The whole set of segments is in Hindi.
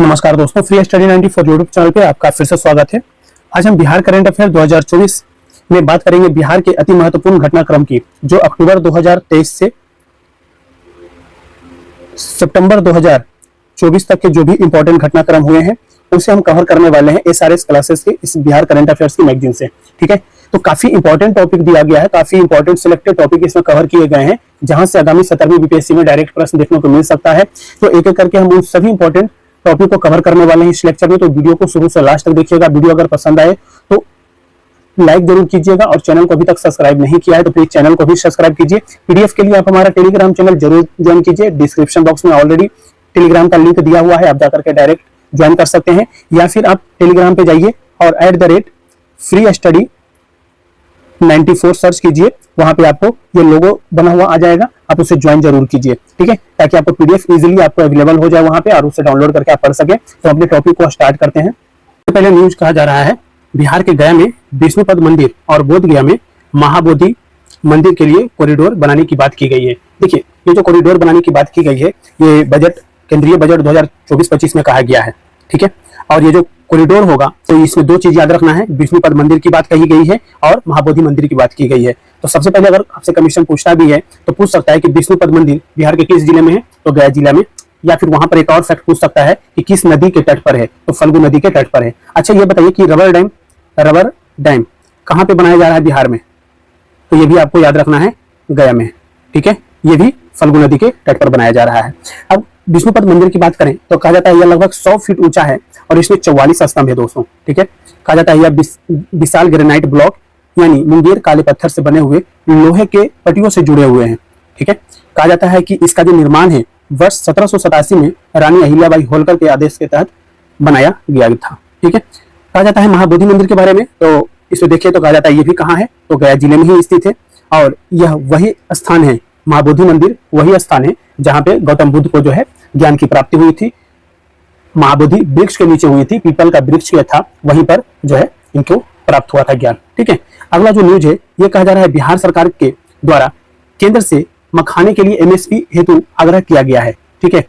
नमस्कार दोस्तों, फ्री स्टडी 94 यूट्यूब चैनल पे आपका फिर से स्वागत है। आज हम बिहार करंट अफेयर 2024 में बात करेंगे बिहार के अति महत्वपूर्ण घटनाक्रम की, जो अक्टूबर 2023 से सितंबर 2024 तक के जो भी इंपॉर्टेंट घटनाक्रम हुए हैं उसे हम कवर करने वाले हैं SRS क्लासेस के इस बिहार करंट अफेयर्स की मैगजीन से। ठीक है, तो काफी इंपॉर्टेंट टॉपिक दिया गया है, काफी इंपॉर्टेंट सिलेक्टेड टॉपिक इसमें कवर किए गए हैं, जहां से आगामी 17वीं बीपीएससी में डायरेक्ट प्रश्न देखने को मिल सकता है। तो एक एक करके हम उन सभी इंपॉर्टेंट टॉपिक को कवर करने वाले हैं इस लेक्चर में। तो वीडियो को शुरू से लास्ट तक देखिएगा। वीडियो अगर पसंद आए तो लाइक जरूर कीजिएगा, और चैनल को अभी तक सब्सक्राइब नहीं किया है तो प्लीज चैनल को भी सब्सक्राइब कीजिए। पीडीएफ के लिए आप हमारा टेलीग्राम चैनल जरूर ज्वाइन कीजिए। डिस्क्रिप्शन बॉक्स में ऑलरेडी टेलीग्राम का लिंक दिया हुआ है, आप जाकर के डायरेक्ट ज्वाइन कर सकते हैं, या फिर आप टेलीग्राम पे जाइए और @freestudy94 सर्च कीजिए। वहां पे आपको ये लोगो बना हुआ आ जाएगा, आप उसे ज्वाइन जरूर कीजिए। ठीक है, ताकि आपको पीडीएफ इजीली आपको अवेलेबल हो जाए वहां पे, और उसे डाउनलोड करके आप पढ़ सके। तो अपने टॉपिक को स्टार्ट करते हैं। तो पहले न्यूज कहा जा रहा है बिहार के गया में विष्णुपद मंदिर और बोध गया में महाबोधि मंदिर के लिए कॉरिडोर बनाने की बात की गई है। देखिए, ये जो कॉरिडोर बनाने की बात की गई है, ये केंद्रीय बजट 2024-25 में कहा गया है। ठीक है, और ये जो कॉरिडोर होगा तो इसमें दो चीज याद रखना है, विष्णुपद मंदिर की बात कही गई है और महाबोधि मंदिर की बात की गई है। तो सबसे पहले अगर आपसे कमीशन पूछता भी है तो पूछ सकता है कि विष्णुपद मंदिर बिहार के किस जिले में है, तो गया जिला में। या फिर वहां पर एक और फैक्ट पूछ सकता है कि किस नदी के तट पर है, तो फल्गु नदी के तट पर है। अच्छा, ये बताइए कि रबर डैम कहाँ पे बनाया जा रहा है बिहार में, तो ये भी आपको याद रखना है, गया में। ठीक है, ये भी फल्गु नदी के तट पर बनाया जा रहा है। अब विष्णुपद मंदिर की बात करें तो कहा जाता है यह लगभग 100 फीट ऊंचा है और इसमें 44 स्तंभ है दोस्तों। ठीक है, कहा जाता है यह विशाल ग्रेनाइट ब्लॉक यानी मुंगेर काले पत्थर से बने हुए लोहे के पट्टियों से जुड़े हुए हैं। ठीक है, कहा जाता है कि इसका जो निर्माण है वर्ष 1787 में रानी अहिल्याबाई होलकर के आदेश के तहत बनाया गया था। ठीक है, कहा जाता है महाबोधि मंदिर के बारे में, तो इसमें देखिए तो कहा जाता है ये भी कहाँ है, तो गया जिले में ही स्थित है, और यह वही स्थान है, महाबोधि मंदिर वही स्थान है जहां पे गौतम बुद्ध को जो है ज्ञान की प्राप्ति हुई थी। महाबोधि वृक्ष के नीचे हुई थी, पीपल का वृक्ष था, वहीं पर जो है इनको प्राप्त हुआ था ज्ञान। ठीक है, अगला जो न्यूज है ये कहा जा रहा है बिहार सरकार के द्वारा केंद्र से मखाने के लिए MSP हेतु आग्रह किया गया है। ठीक है,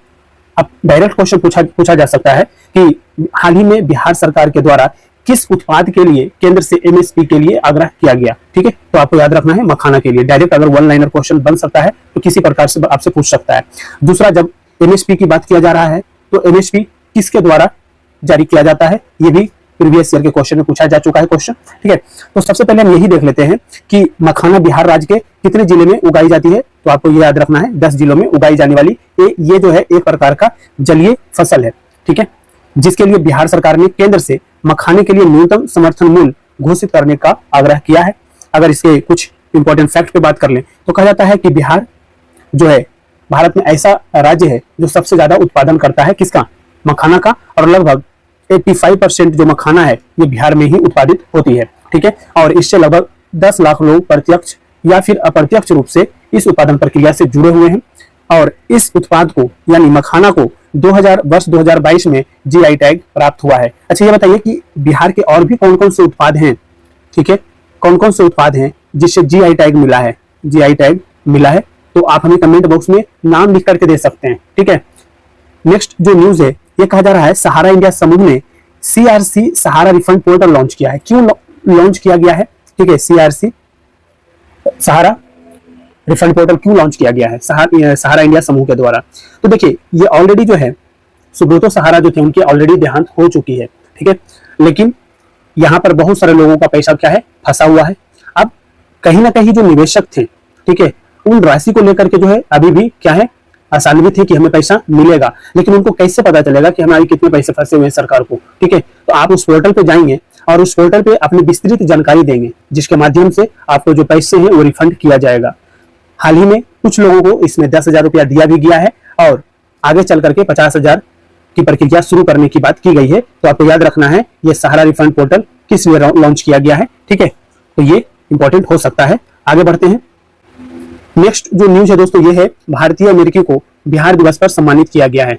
अब डायरेक्ट क्वेश्चन पूछा जा सकता है कि हाल ही में बिहार सरकार के द्वारा किस उत्पाद के लिए केंद्र से MSP के लिए आग्रह किया गया। ठीक है, तो आपको याद रखना है मखाना के लिए। डायरेक्ट अगर वन लाइनर क्वेश्चन बन सकता है तो किसी प्रकार से आपसे पूछ सकता है। दूसरा, जब MSP की बात किया जा रहा है तो MSP किसके द्वारा जारी किया जाता है, ये भी प्रीवियस ईयर के क्वेश्चन में पूछा जा चुका है क्वेश्चन। ठीक है, तो सबसे पहले हम यही देख लेते हैं कि मखाना बिहार राज्य के कितने जिले में उगाई जाती है, तो आपको ये याद रखना है 10 जिलों में उगाई जाने वाली ये जो है एक प्रकार का जलीय फसल है। ठीक है, जिसके लिए बिहार सरकार ने केंद्र से मखाने के लिए न्यूनतम समर्थन मूल्य घोषित करने का आग्रह किया है। अगर इसके कुछ इंपॉर्टेंट फैक्ट पे बात कर लें तो कहा जाता है कि बिहार जो है भारत में ऐसा राज्य है जो सबसे ज्यादा उत्पादन करता है किसका, मखाना का, और लगभग 85% जो मखाना है ये बिहार में ही उत्पादित होती है। ठीक है, और इससे लगभग 10 लाख लोग प्रत्यक्ष या फिर अप्रत्यक्ष रूप से इस उत्पादन प्रक्रिया से जुड़े हुए हैं, और इस उत्पाद को यानी मखाना को वर्ष 2022 में GI टैग प्राप्त हुआ है। अच्छा, ये बताइए कि बिहार के और भी कौन कौन से उत्पाद हैं। ठीक है, कौन कौन से उत्पाद हैं जिससे GI टैग मिला है, GI टैग मिला है, तो आप हमें कमेंट बॉक्स में नाम लिख करके दे सकते हैं। ठीक है, नेक्स्ट जो न्यूज है ये कहा जा रहा है सहारा इंडिया समूह ने CRC सहारा रिफंड पोर्टल लॉन्च किया है। क्यों लॉन्च किया गया है? ठीक है, CRC सहारा रिफंड पोर्टल क्यों लॉन्च किया गया है सहारा इंडिया समूह के द्वारा? तो देखिए, ये ऑलरेडी जो है सुब्रतो सहारा जो थे उनके ऑलरेडी देहांत हो चुकी है। ठीक है, लेकिन यहाँ पर बहुत सारे लोगों का पैसा क्या है, फंसा हुआ है। अब कहीं ना कहीं जो निवेशक थे, ठीक है, उन राशि को लेकर के जो है अभी भी क्या है, असान्वित थे कि हमें पैसा मिलेगा, लेकिन उनको कैसे पता चलेगा कि हमारे कितने पैसे फंसे हुए हैं सरकार को। ठीक है, तो आप उस पोर्टल पे जाएंगे और उस पोर्टल पे अपनी विस्तृत जानकारी देंगे, जिसके माध्यम से आपको जो पैसे हैं वो रिफंड किया जाएगा। हाल ही में कुछ लोगों को इसमें 10,000 रुपया दिया भी गया है, और आगे चल करके 50,000 की प्रक्रिया शुरू करने की बात की गई है। तो आपको याद रखना है ये सहारा रिफंड पोर्टल किस लिए लॉन्च किया गया है। ठीक है, तो ये इंपॉर्टेंट हो सकता है। आगे बढ़ते हैं। नेक्स्ट जो न्यूज है दोस्तों ये है भारतीय अमेरिकी को बिहार दिवस पर सम्मानित किया गया है।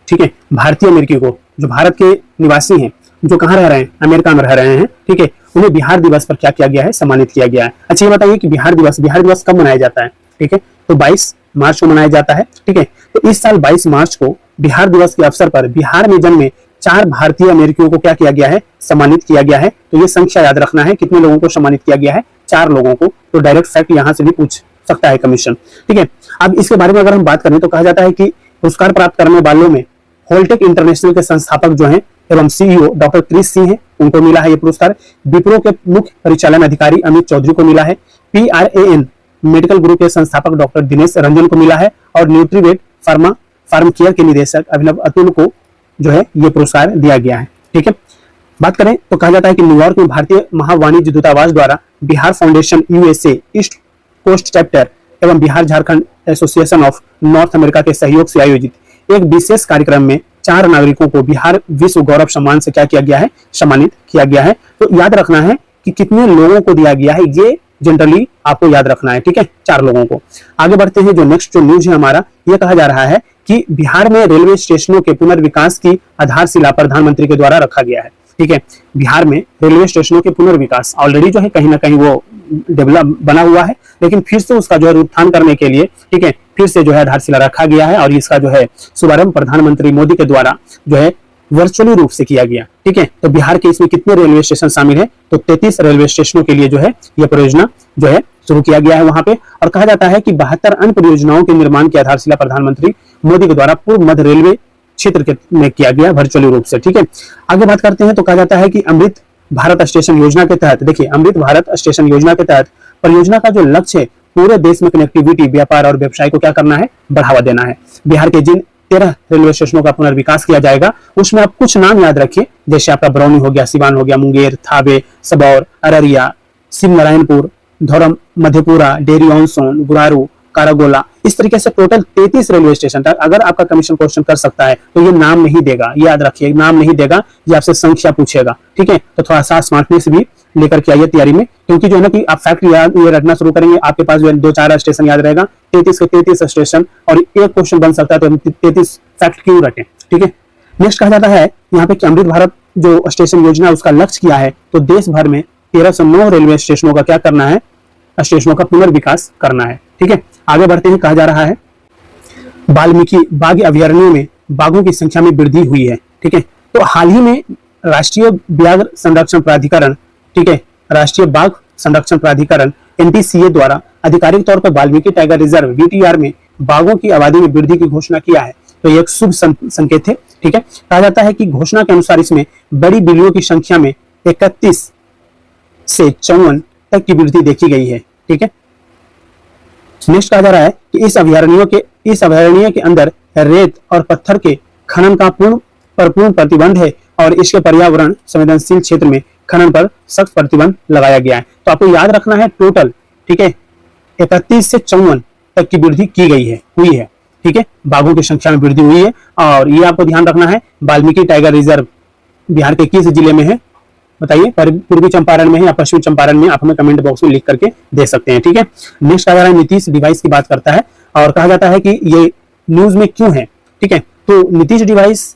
ठीक है, भारतीय अमेरिकी को, जो भारत के निवासी हैं, जो कहाँ रह रहे हैं, अमेरिका में रह रहे हैं। ठीक है, उन्हें बिहार दिवस पर क्या किया गया है, सम्मानित किया गया है। अच्छा, ये बताइए कि बिहार दिवस कब मनाया जाता है? ठीक है, तो 22 मार्च को मनाया जाता है। ठीक है, तो इस साल 22 मार्च को बिहार दिवस के अवसर पर बिहार में जन्मे 4 भारतीय अमेरिकियों को क्या किया गया है, सम्मानित किया गया है। तो ये संख्या याद रखना है, कितने लोगों को सम्मानित किया गया है, 4 लोगों को। तो डायरेक्ट फैक्ट यहां से भी पूछ सकता है कमीशन, ठीक है। अब इसके बारे में अगर हम बात करें तो कहा जाता है कि पुरस्कार प्राप्त करने वालों में होलटेक इंटरनेशनल के संस्थापक जो हैं एवं सीईओ डॉक्टर क्रिस सिंह हैं, उनको मिला है ये पुरस्कार। विप्रो के मुख्य परिचालन अधिकारी अमित चौधरी को मिला है। PRAN मेडिकल ग्रुप के संस्थापक डॉक्टर दिनेश रंजन को मिला है और न्यूट्रीवेट फार्म केयर के निदेशक अभिनव अतुल को जो है ये पुरस्कार दिया गया है, ठीक है। बात करें तो कहा जाता है कि न्यूयॉर्क में भारतीय महावाणिज्य दूतावास द्वारा Bihar foundation USA east coast chapter एवं Bihar Jharkhand association of North America के सहयोग से आयोजित एक विशेष कार्यक्रम में 4 नागरिकों को बिहार विश्व गौरव सम्मान से क्या किया गया है, सम्मानित किया गया है। तो याद रखना है कि कितने लोगों को दिया गया है, ये जनरली आपको याद रखना है, ठीक है, 4 लोगों को। आगे बढ़ते हैं, जो नेक्स्ट जो न्यूज है हमारा, ये कहा जा रहा है कि बिहार में रेलवे स्टेशनों के पुनर्विकास की आधारशिला प्रधानमंत्री के द्वारा रखा गया है, ठीक है। बिहार में रेलवे स्टेशनों के पुनर्विकास ऑलरेडी जो है कहीं ना कहीं वो डेवलप बना हुआ है, लेकिन फिर से उसका जो है उत्थान करने के लिए, ठीक है, फिर से जो है आधारशिला रखा गया है और इसका जो है शुभारंभ प्रधानमंत्री मोदी के द्वारा जो है वर्चुअली रूप से किया गया, ठीक है। तो बिहार के इसमें कितने रेलवे स्टेशन शामिल है, तो 33 रेलवे स्टेशनों के लिए जो है यह परियोजना जो है शुरू किया गया है वहां पे। और कहा जाता है कि 72 अन्य परियोजनाओं के निर्माण की आधारशिला प्रधानमंत्री मोदी के द्वारा पूर्व मध्य रेलवे क्षेत्र में किया गया वर्चुअली रूप से, ठीक है। आगे बात करते हैं तो कहा जाता है कि अमृत भारत स्टेशन योजना के तहत, देखिए अमृत भारत स्टेशन योजना के तहत परियोजना का जो लक्ष्य है पूरे देश में कनेक्टिविटी, व्यापार और व्यवसाय को क्या करना है, बढ़ावा देना है। बिहार के जिन 13 रेलवे स्टेशनों का पुनर्विकास किया जाएगा उसमें आप कुछ नाम याद रखिए, जैसे आपका बरौनी हो गया, सिवान हो गया, मुंगेर, थावे, सबौर, अररिया, शिवनारायणपुर, धौरम, मधेपुरा, डेरी ऑन सोन, गुरारू, कारागोला, इस तरीके से टोटल 33 रेलवे स्टेशन था। अगर आपका कमीशन क्वेश्चन कर सकता है तो ये नाम नहीं देगा, याद रखिए, नाम नहीं देगा, ये आपसे संख्या पूछेगा, ठीक है। तो थोड़ा सा स्मार्टनेस भी लेकर के आइए तैयारी में, क्योंकि जो है ना कि आप फैक्ट याद ये रखना शुरू करेंगे, आपके पास जो है 2-4 स्टेशन याद रहेगा, 33 के 33 स्टेशन, और एक क्वेश्चन बन सकता है तो हम 33 फैक्ट क्यों रखें, ठीक है। नेक्स्ट कहा जाता है यहाँ पे कि अमृत भारत जो स्टेशन योजना उसका लक्ष्य क्या है, तो देश भर में 1309 रेलवे स्टेशनों का क्या करना है, स्टेशनों का पुनर्विकास करना है, ठीक है। आगे बढ़ते हैं, कहा जा रहा है वाल्मीकि बाघ अभयारण्यों में बाघों की संख्या में वृद्धि हुई है, ठीक है। तो हाल ही में राष्ट्रीय व्याघ्र संरक्षण प्राधिकरण, ठीक है, राष्ट्रीय बाघ संरक्षण प्राधिकरण NTCA द्वारा आधिकारिक तौर पर वाल्मीकि टाइगर रिजर्व VTR में बाघों की आबादी में वृद्धि की घोषणा किया है। तो ये एक शुभ संकेत है, ठीक है। कहा जाता है कि घोषणा के अनुसार इसमें बड़ी बिल्लियों की संख्या में 31 से 54 तक की वृद्धि देखी गई है, ठीक है। नेक्स्ट कहा जा रहा है कि इस अभयारण्य के अंदर रेत और पत्थर के खनन का पूर्ण प्रतिबंध है और इसके पर्यावरण संवेदनशील क्षेत्र में खनन पर सख्त प्रतिबंध लगाया गया है। तो आपको याद रखना है टोटल, ठीक है, 31 से 54 तक की वृद्धि की गई है, हुई है, ठीक है, बाघों की संख्या में वृद्धि हुई है। और ये आपको ध्यान रखना है, वाल्मीकि टाइगर रिजर्व बिहार के किस जिले में है बताइए, पूर्वी चंपारण में है या पश्चिमी चंपारण में, आप हमें कमेंट बॉक्स में लिख करके दे सकते हैं, ठीक है। नेक्स्ट कहा जा रहा है नीतीश डिवाइस की बात करता है और कहा जाता है कि ये न्यूज में क्यों है, ठीक है। तो नीतीश डिवाइस,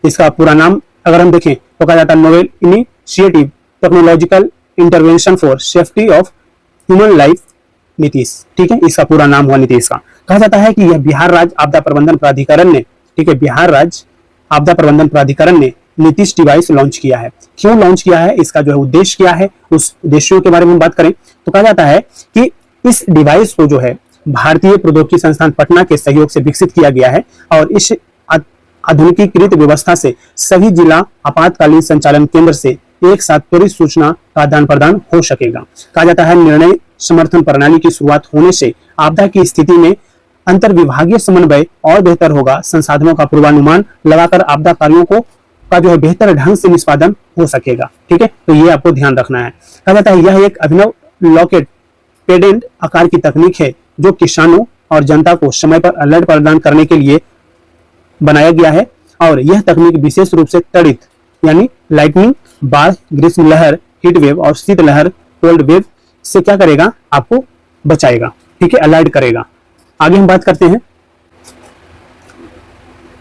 इसका पूरा नाम अगर हम देखें तो कहा जाता है novel initiative technological intervention for safety of human life Nitish, ठीक है, इसका पूरा नाम हुआ नीतीश का। कहा जाता है कि यह बिहार राज्य आपदा प्रबंधन प्राधिकरण ने, ठीक है, बिहार राज्य आपदा प्रबंधन प्राधिकरण ने नीतीश डिवाइस लॉन्च किया है। क्यों लॉन्च किया है, इसका जो है उद्देश्य क्या है, उस उद्देश्यों के बारे में बात करें तो कहा जाता है कि इस डिवाइस को जो है भारतीय प्रौद्योगिकी संस्थान पटना के सहयोग से विकसित किया गया है और इस आधुनिकीकृत व्यवस्था से सभी जिला आपातकालीन संचालन केंद्र से एक साथ त्वरित सूचना का आदान प्रदान हो सकेगा। कहा जाता है निर्णय समर्थन प्रणाली की शुरुआत होने से आपदा की स्थिति में अंतर विभागीय समन्वय और बेहतर होगा, संसाधनों का पूर्वानुमान लगाकर आपदा कार्यों का जो है बेहतर ढंग से निष्पादन हो सकेगा, ठीक है। तो ये आपको ध्यान रखना है। कहा जाता है यह एक अभिनव लॉकेट पेडेंट आकार की तकनीक है जो किसानों और जनता को समय पर अलर्ट प्रदान करने के लिए बनाया गया है और यह तकनीक विशेष रूप से त्वरित यानी लाइटनिंग, बाढ़, ग्रीष्म लहर, हीट वेव और शीत लहर, कोल्ड वेव से क्या करेगा, आपको बचाएगा, ठीक है, अलर्ट करेगा। आगे हम बात करते हैं,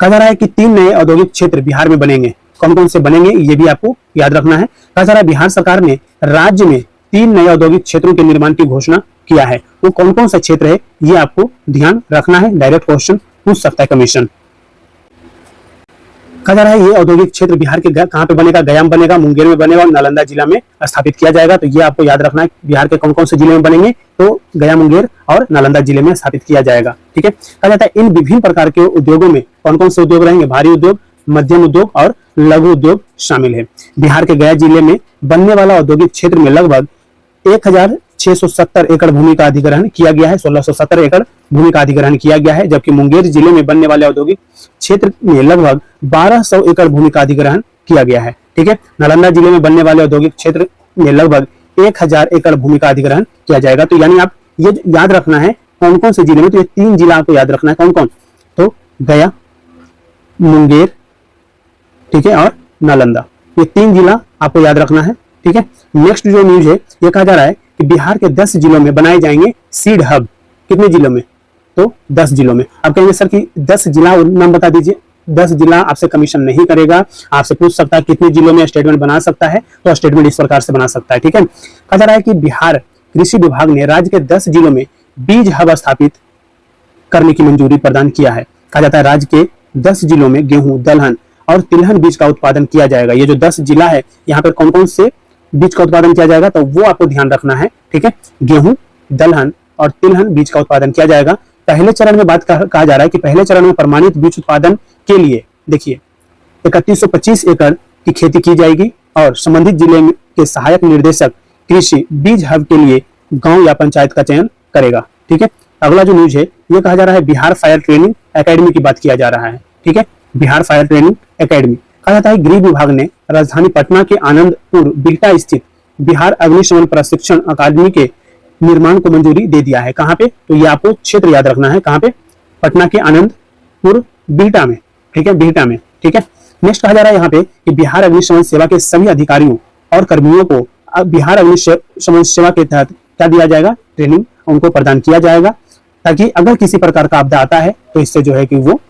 कहा जा रहा है कि 3 नए औद्योगिक क्षेत्र बिहार में बनेंगे। कौन कौन से बनेंगे ये भी आपको याद रखना है। कहा जा रहा है बिहार सरकार ने राज्य में 3 नए औद्योगिक क्षेत्रों के निर्माण की घोषणा किया है। वो कौन कौन सा क्षेत्र है ये आपको ध्यान रखना है, डायरेक्ट क्वेश्चन पूछ सकता है कमीशन। कहा जा रहा है ये औद्योगिक क्षेत्र बिहार के कहाँ पे बनेगा, गया में बनेगा, मुंगेर में बनेगा और नालंदा जिला में स्थापित किया जाएगा। तो ये आपको याद रखना है बिहार के कौन कौन से जिले में बनेंगे, तो गया, मुंगेर और नालंदा जिले में स्थापित किया जाएगा। ठीक है, कहा जाता है इन विभिन्न प्रकार के उद्योगों में कौन कौन से उद्योग रहेंगे, भारी उद्योग, मध्यम उद्योग और लघु उद्योग शामिल है। बिहार के गया जिले में बनने वाला औद्योगिक क्षेत्र में लगभग 1670 एकड़ भूमि का अधिग्रहण किया गया है, 1670 एकड़ भूमि का अधिग्रहण किया गया है। जबकि मुंगेर जिले में बनने वाले औद्योगिक क्षेत्र में लगभग 1200 एकड़ भूमि का अधिग्रहण किया गया है। ठीक है, नालंदा जिले में बनने वाले औद्योगिक क्षेत्र में लगभग 1000 एकड़ भूमि का अधिग्रहण किया जाएगा। तो यानी आप ये याद रखना है कौन कौन से जिले में, तो ये 3 जिला आपको याद रखना है। कौन कौन, तो गया, मुंगेर, ठीक है, और नालंदा, ये 3 जिला आपको याद रखना है। ठीक है, नेक्स्ट जो न्यूज है ये कहा जा रहा है कि बिहार के 10 जिलों में बनाए जाएंगे सीड हब। कितने जिलों में, तो 10 जिलों में। आप कहेंगे सर कि 10 जिला नाम बता दीजिए। 10 जिला आपसे कमीशन नहीं करेगा, आपसे पूछ सकता है कितने जिलों में स्टेटमेंट बना सकता है, तो स्टेटमेंट इस प्रकार से बना सकता है। ठीक है, कहा जा रहा है कि बिहार कृषि विभाग ने राज्य के 10 जिलों में बीज हब स्थापित करने की मंजूरी प्रदान किया है। कहा जाता है राज्य के 10 जिलों में गेहूं, दलहन और तिलहन बीज का उत्पादन किया जाएगा। ये जो 10 जिला है यहाँ पर कौन कौन से बीज का उत्पादन किया जाएगा, तो वो आपको ध्यान रखना है। ठीक है, गेहूं, दलहन और तिलहन बीज का उत्पादन किया जाएगा। पहले चरण में बात कहा जा रहा है कि पहले चरण में प्रमाणित बीज उत्पादन के लिए देखिए 3125 एकड़ की खेती की जाएगी और संबंधित जिले के सहायक निर्देशक कृषि बीज हब के लिए गांव या पंचायत का चयन करेगा। ठीक है, अगला जो न्यूज है ये कहा जा रहा है बिहार फायर ट्रेनिंग एकेडमी की बात किया जा रहा है। ठीक है, बिहार फायर ट्रेनिंग एकेडमी, कहा जाता है गृह विभाग ने राजधानी पटना के आनंदपुर बिहटा स्थित बिहार अग्निशमन प्रशिक्षण अकादमी के निर्माण को मंजूरी दे दिया है। कहाँ पे, तो ये आपको क्षेत्र याद रखना है। कहाँ पे, पटना के आनंदपुर बिहटा में। ठीक है, बिहटा में। ठीक है, नेक्स्ट कहा जा रहा है यहाँ पे कि बिहार अग्निशमन सेवा के सभी अधिकारियों और कर्मियों को बिहार अग्निशमन सेवा के तहत क्या दिया जाएगा, ट्रेनिंग उनको प्रदान किया जाएगा, ताकि अगर किसी प्रकार का आपदा आता है तो इससे जो है कि वो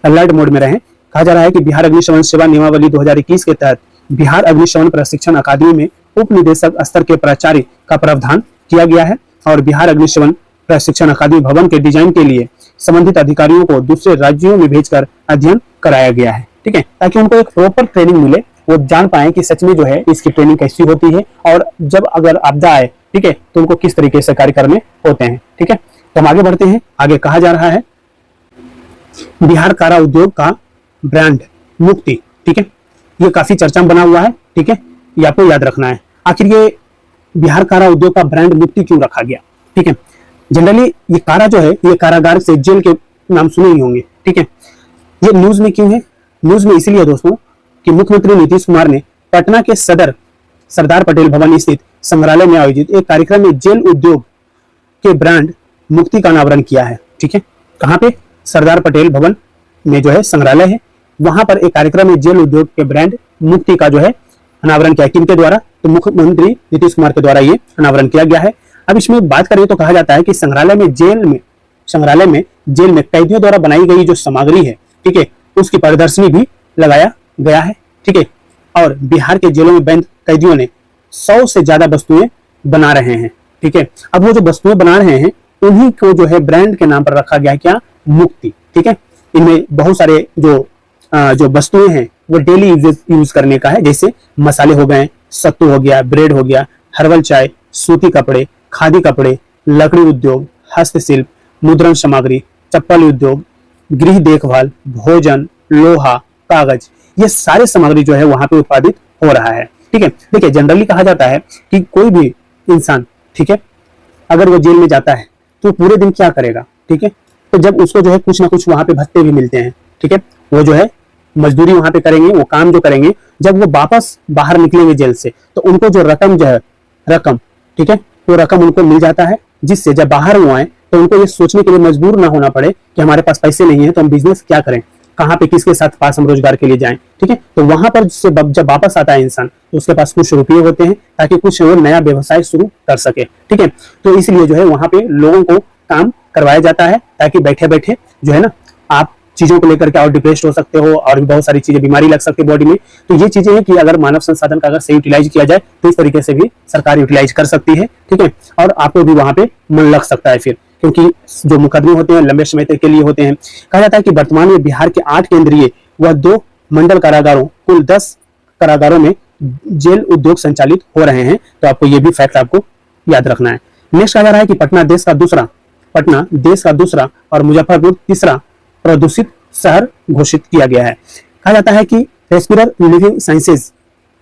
अलर्ट मोड में रहें। कहा जा रहा है कि बिहार अग्निशमन सेवा नियमावली 2021 के तहत बिहार अग्निशमन प्रशिक्षण अकादमी में उप निदेशक स्तर के प्राचार्य का प्रावधान किया गया है और बिहार अग्निशमन प्रशिक्षण अकादमी भवन के डिजाइन के लिए संबंधित अधिकारियों को दूसरे राज्यों में भेजकर अध्ययन कराया गया है। ठीक है, ताकि उनको एक प्रॉपर ट्रेनिंग मिले, वो जान पाए कि सच में जो है इसकी ट्रेनिंग कैसी होती है और जब अगर आपदा आए, ठीक है, तो उनको किस तरीके से कार्य करने होते हैं। ठीक है, तो हम आगे बढ़ते हैं। आगे कहा जा रहा है बिहार कारा उद्योग का ब्रांड मुक्ति। ठीक है, ये काफी चर्चा में बना हुआ है। ठीक है, ये आपको याद रखना है। आखिर ये बिहार कारा उद्योग का ब्रांड मुक्ति क्यों रखा गया। ठीक है, जनरली ये कारा जो है ये कारागार से जेल के नाम सुने ही होंगे। ठीक है, ये न्यूज में क्यों है, न्यूज में इसलिए दोस्तों कि मुख्यमंत्री नीतीश कुमार ने पटना के सरदार पटेल भवन स्थित संग्रहालय में आयोजित एक कार्यक्रम में जेल उद्योग के ब्रांड मुक्ति का अनावरण किया है। ठीक है, कहाँ पे, सरदार पटेल भवन में जो है संग्रहालय है, वहां पर एक कार्यक्रम में जेल उद्योग के ब्रांड मुक्ति का जो है अनावरण किया। किनके द्वारा, तो मुख्यमंत्री नीतीश कुमार के द्वारा ये अनावरण किया गया है। अब इसमें बात करें तो कहा जाता है कि संग्रहालय में जेल में कैदियों द्वारा बनाई गई जो सामग्री है, ठीक है, उसकी प्रदर्शनी भी लगाया गया है। ठीक है, और बिहार के जेलों में बंद कैदियों ने 100 से ज्यादा वस्तुएं बना रहे हैं। ठीक है, अब वो जो वस्तुएं बना रहे हैं उन्हीं को जो है ब्रांड के नाम पर रखा गया है, क्या, मुक्ति। ठीक है, इनमें बहुत सारे जो वस्तुएं हैं वो डेली यूज करने का है, जैसे मसाले हो गए, सत्तू हो गया, ब्रेड हो गया, हर्बल चाय, सूती कपड़े, खादी कपड़े, लकड़ी उद्योग, हस्तशिल्प, मुद्रण सामग्री, चप्पल उद्योग, गृह देखभाल, भोजन, लोहा, कागज, ये सारे सामग्री जो है वहां पे उत्पादित हो रहा है। ठीक है, देखिए जनरली कहा जाता है कि कोई भी इंसान, ठीक है, अगर वो जेल में जाता है तो पूरे दिन क्या करेगा। ठीक है, तो जब उसको जो है कुछ ना कुछ वहां पे भत्ते भी मिलते हैं। ठीक है, वो जो है मजदूरी वहां पे करेंगे, वो काम जो करेंगे, जब वो वापस बाहर निकलेंगे जेल से तो उनको जो रकम जो है ठीक है, वो रकम उनको मिल जाता है, जिससे जब बाहर वो आए तो उनको ये सोचने के लिए मजबूर ना होना पड़े कि हमारे पास पैसे नहीं है तो हम बिजनेस क्या करें, कहाँ पे किसके साथ पास हम रोजगार के लिए जाएं। ठीक है, तो वहां पर जब वापस आता है इंसान तो उसके पास कुछ रुपये होते हैं ताकि कुछ वो नया व्यवसाय शुरू कर सके। ठीक है, तो इसलिए जो है वहां पे लोगों को काम करवाया जाता है ताकि बैठे बैठे जो है ना आप चीजों को लेकर के और डिप्रेस्ड हो सकते हो और भी बहुत सारी चीजें, बीमारी लग सकती है बॉडी में। तो ये चीजें हैं कि अगर मानव संसाधन का अगर सही यूटिलाइज किया जाए तो इस तरीके से भी सरकार यूटिलाइज कर सकती है। ठीक है, और आपको भी वहां पे मन लग सकता है फिर, क्योंकि जो मुकदमे होते हैं लंबे समय तक के लिए होते हैं। कहा जाता है कि वर्तमान में बिहार के 8 केंद्रीय व 2 मंडल कारागारों, कुल 10 कारागारों में जेल उद्योग संचालित हो रहे हैं। तो आपको ये भी फैक्ट आपको याद रखना है। नेक्स्ट आ जा रहा है कि पटना देश का दूसरा और मुजफ्फरपुर तीसरा प्रदूषित शहर घोषित किया गया है। कहा जाता है कि रेस्पिरर लिविंग साइंसेज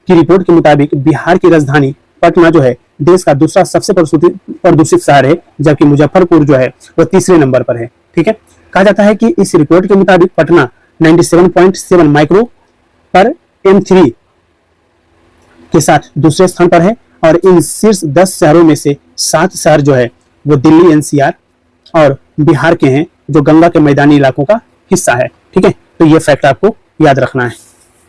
की रिपोर्ट के मुताबिक बिहार की राजधानी पटना जो है देश का दूसरा सबसे प्रदूषित शहर है, जबकि मुजफ्फरपुर जो है वो तीसरे नंबर पर है। ठीक है, कहा जाता है कि इस रिपोर्ट के मुताबिक पटना 97.7 माइक्रो पर M3 के साथ दूसरे स्थान पर है और इन शीर्ष 10 शहरों में से 7 शहर जो है वो दिल्ली NCR और बिहार के हैं, जो गंगा के मैदानी इलाकों का हिस्सा है। ठीक है, तो ये फैक्ट आपको याद रखना है।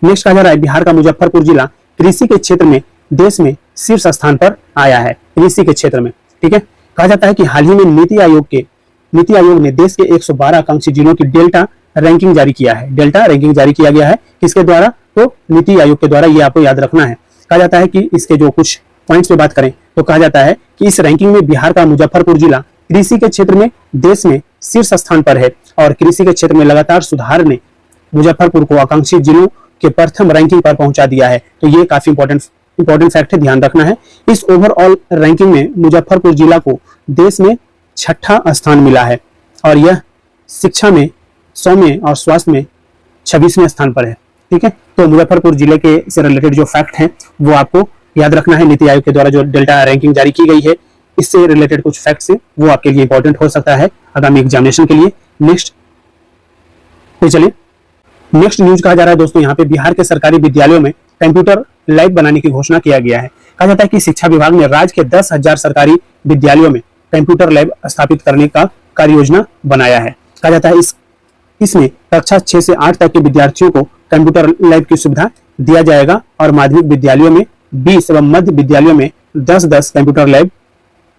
नेक्स्ट कहा जा रहा है बिहार का मुजफ्फरपुर जिला कृषि के क्षेत्र में देश में शीर्ष स्थान पर आया है, कृषि के क्षेत्र में। ठीक है, कहा जाता है कि हाल ही में नीति आयोग ने देश के 112 आकांक्षी जिलों की डेल्टा रैंकिंग जारी किया है। डेल्टा रैंकिंग जारी किया गया है किसके द्वारा? तो नीति आयोग के द्वारा। ये आपको याद रखना है। कहा जाता है कि इसके जो कुछ पॉइंट्स पे बात करें तो कहा जाता है कि इस रैंकिंग में बिहार का मुजफ्फरपुर जिला कृषि के क्षेत्र में देश में शीर्ष स्थान पर है और कृषि के क्षेत्र में लगातार सुधार ने मुजफ्फरपुर को आकांक्षी जिलों के प्रथम रैंकिंग पर पहुंचा दिया है। तो ये काफी इंपॉर्टेंट फैक्ट है, ध्यान रखना है। इस ओवरऑल रैंकिंग में मुजफ्फरपुर जिला को देश में 6ठा स्थान मिला है और यह शिक्षा में 100 में और स्वास्थ्य में 26वें स्थान पर है। ठीक है, तो मुजफ्फरपुर जिले के से रिलेटेड जो फैक्ट हैं वो आपको याद रखना है। नीति आयोग के द्वारा जो डेल्टा रैंकिंग जारी की गई है इससे रिलेटेड कुछ फैक्ट्स हैं वो आपके लिए इंपॉर्टेंट हो सकता है आगामी एग्जामिनेशन के लिए। नेक्स्ट तो चलिए नेक्स्ट न्यूज कहा जा रहा है दोस्तों, यहाँ पे बिहार के सरकारी विद्यालयों में कंप्यूटर लैब बनाने की घोषणा किया गया है। कहा जाता है कि शिक्षा विभाग ने राज्य के 10,000 सरकारी विद्यालयों में कंप्यूटर लैब स्थापित करने का कार्य योजना बनाया है। कहा जाता है इसमें कक्षा 6 से 8 तक के विद्यार्थियों को कंप्यूटर लैब की सुविधा दिया जाएगा और माध्यमिक विद्यालयों में 20 एवं मध्य विद्यालयों में 10-10 कंप्यूटर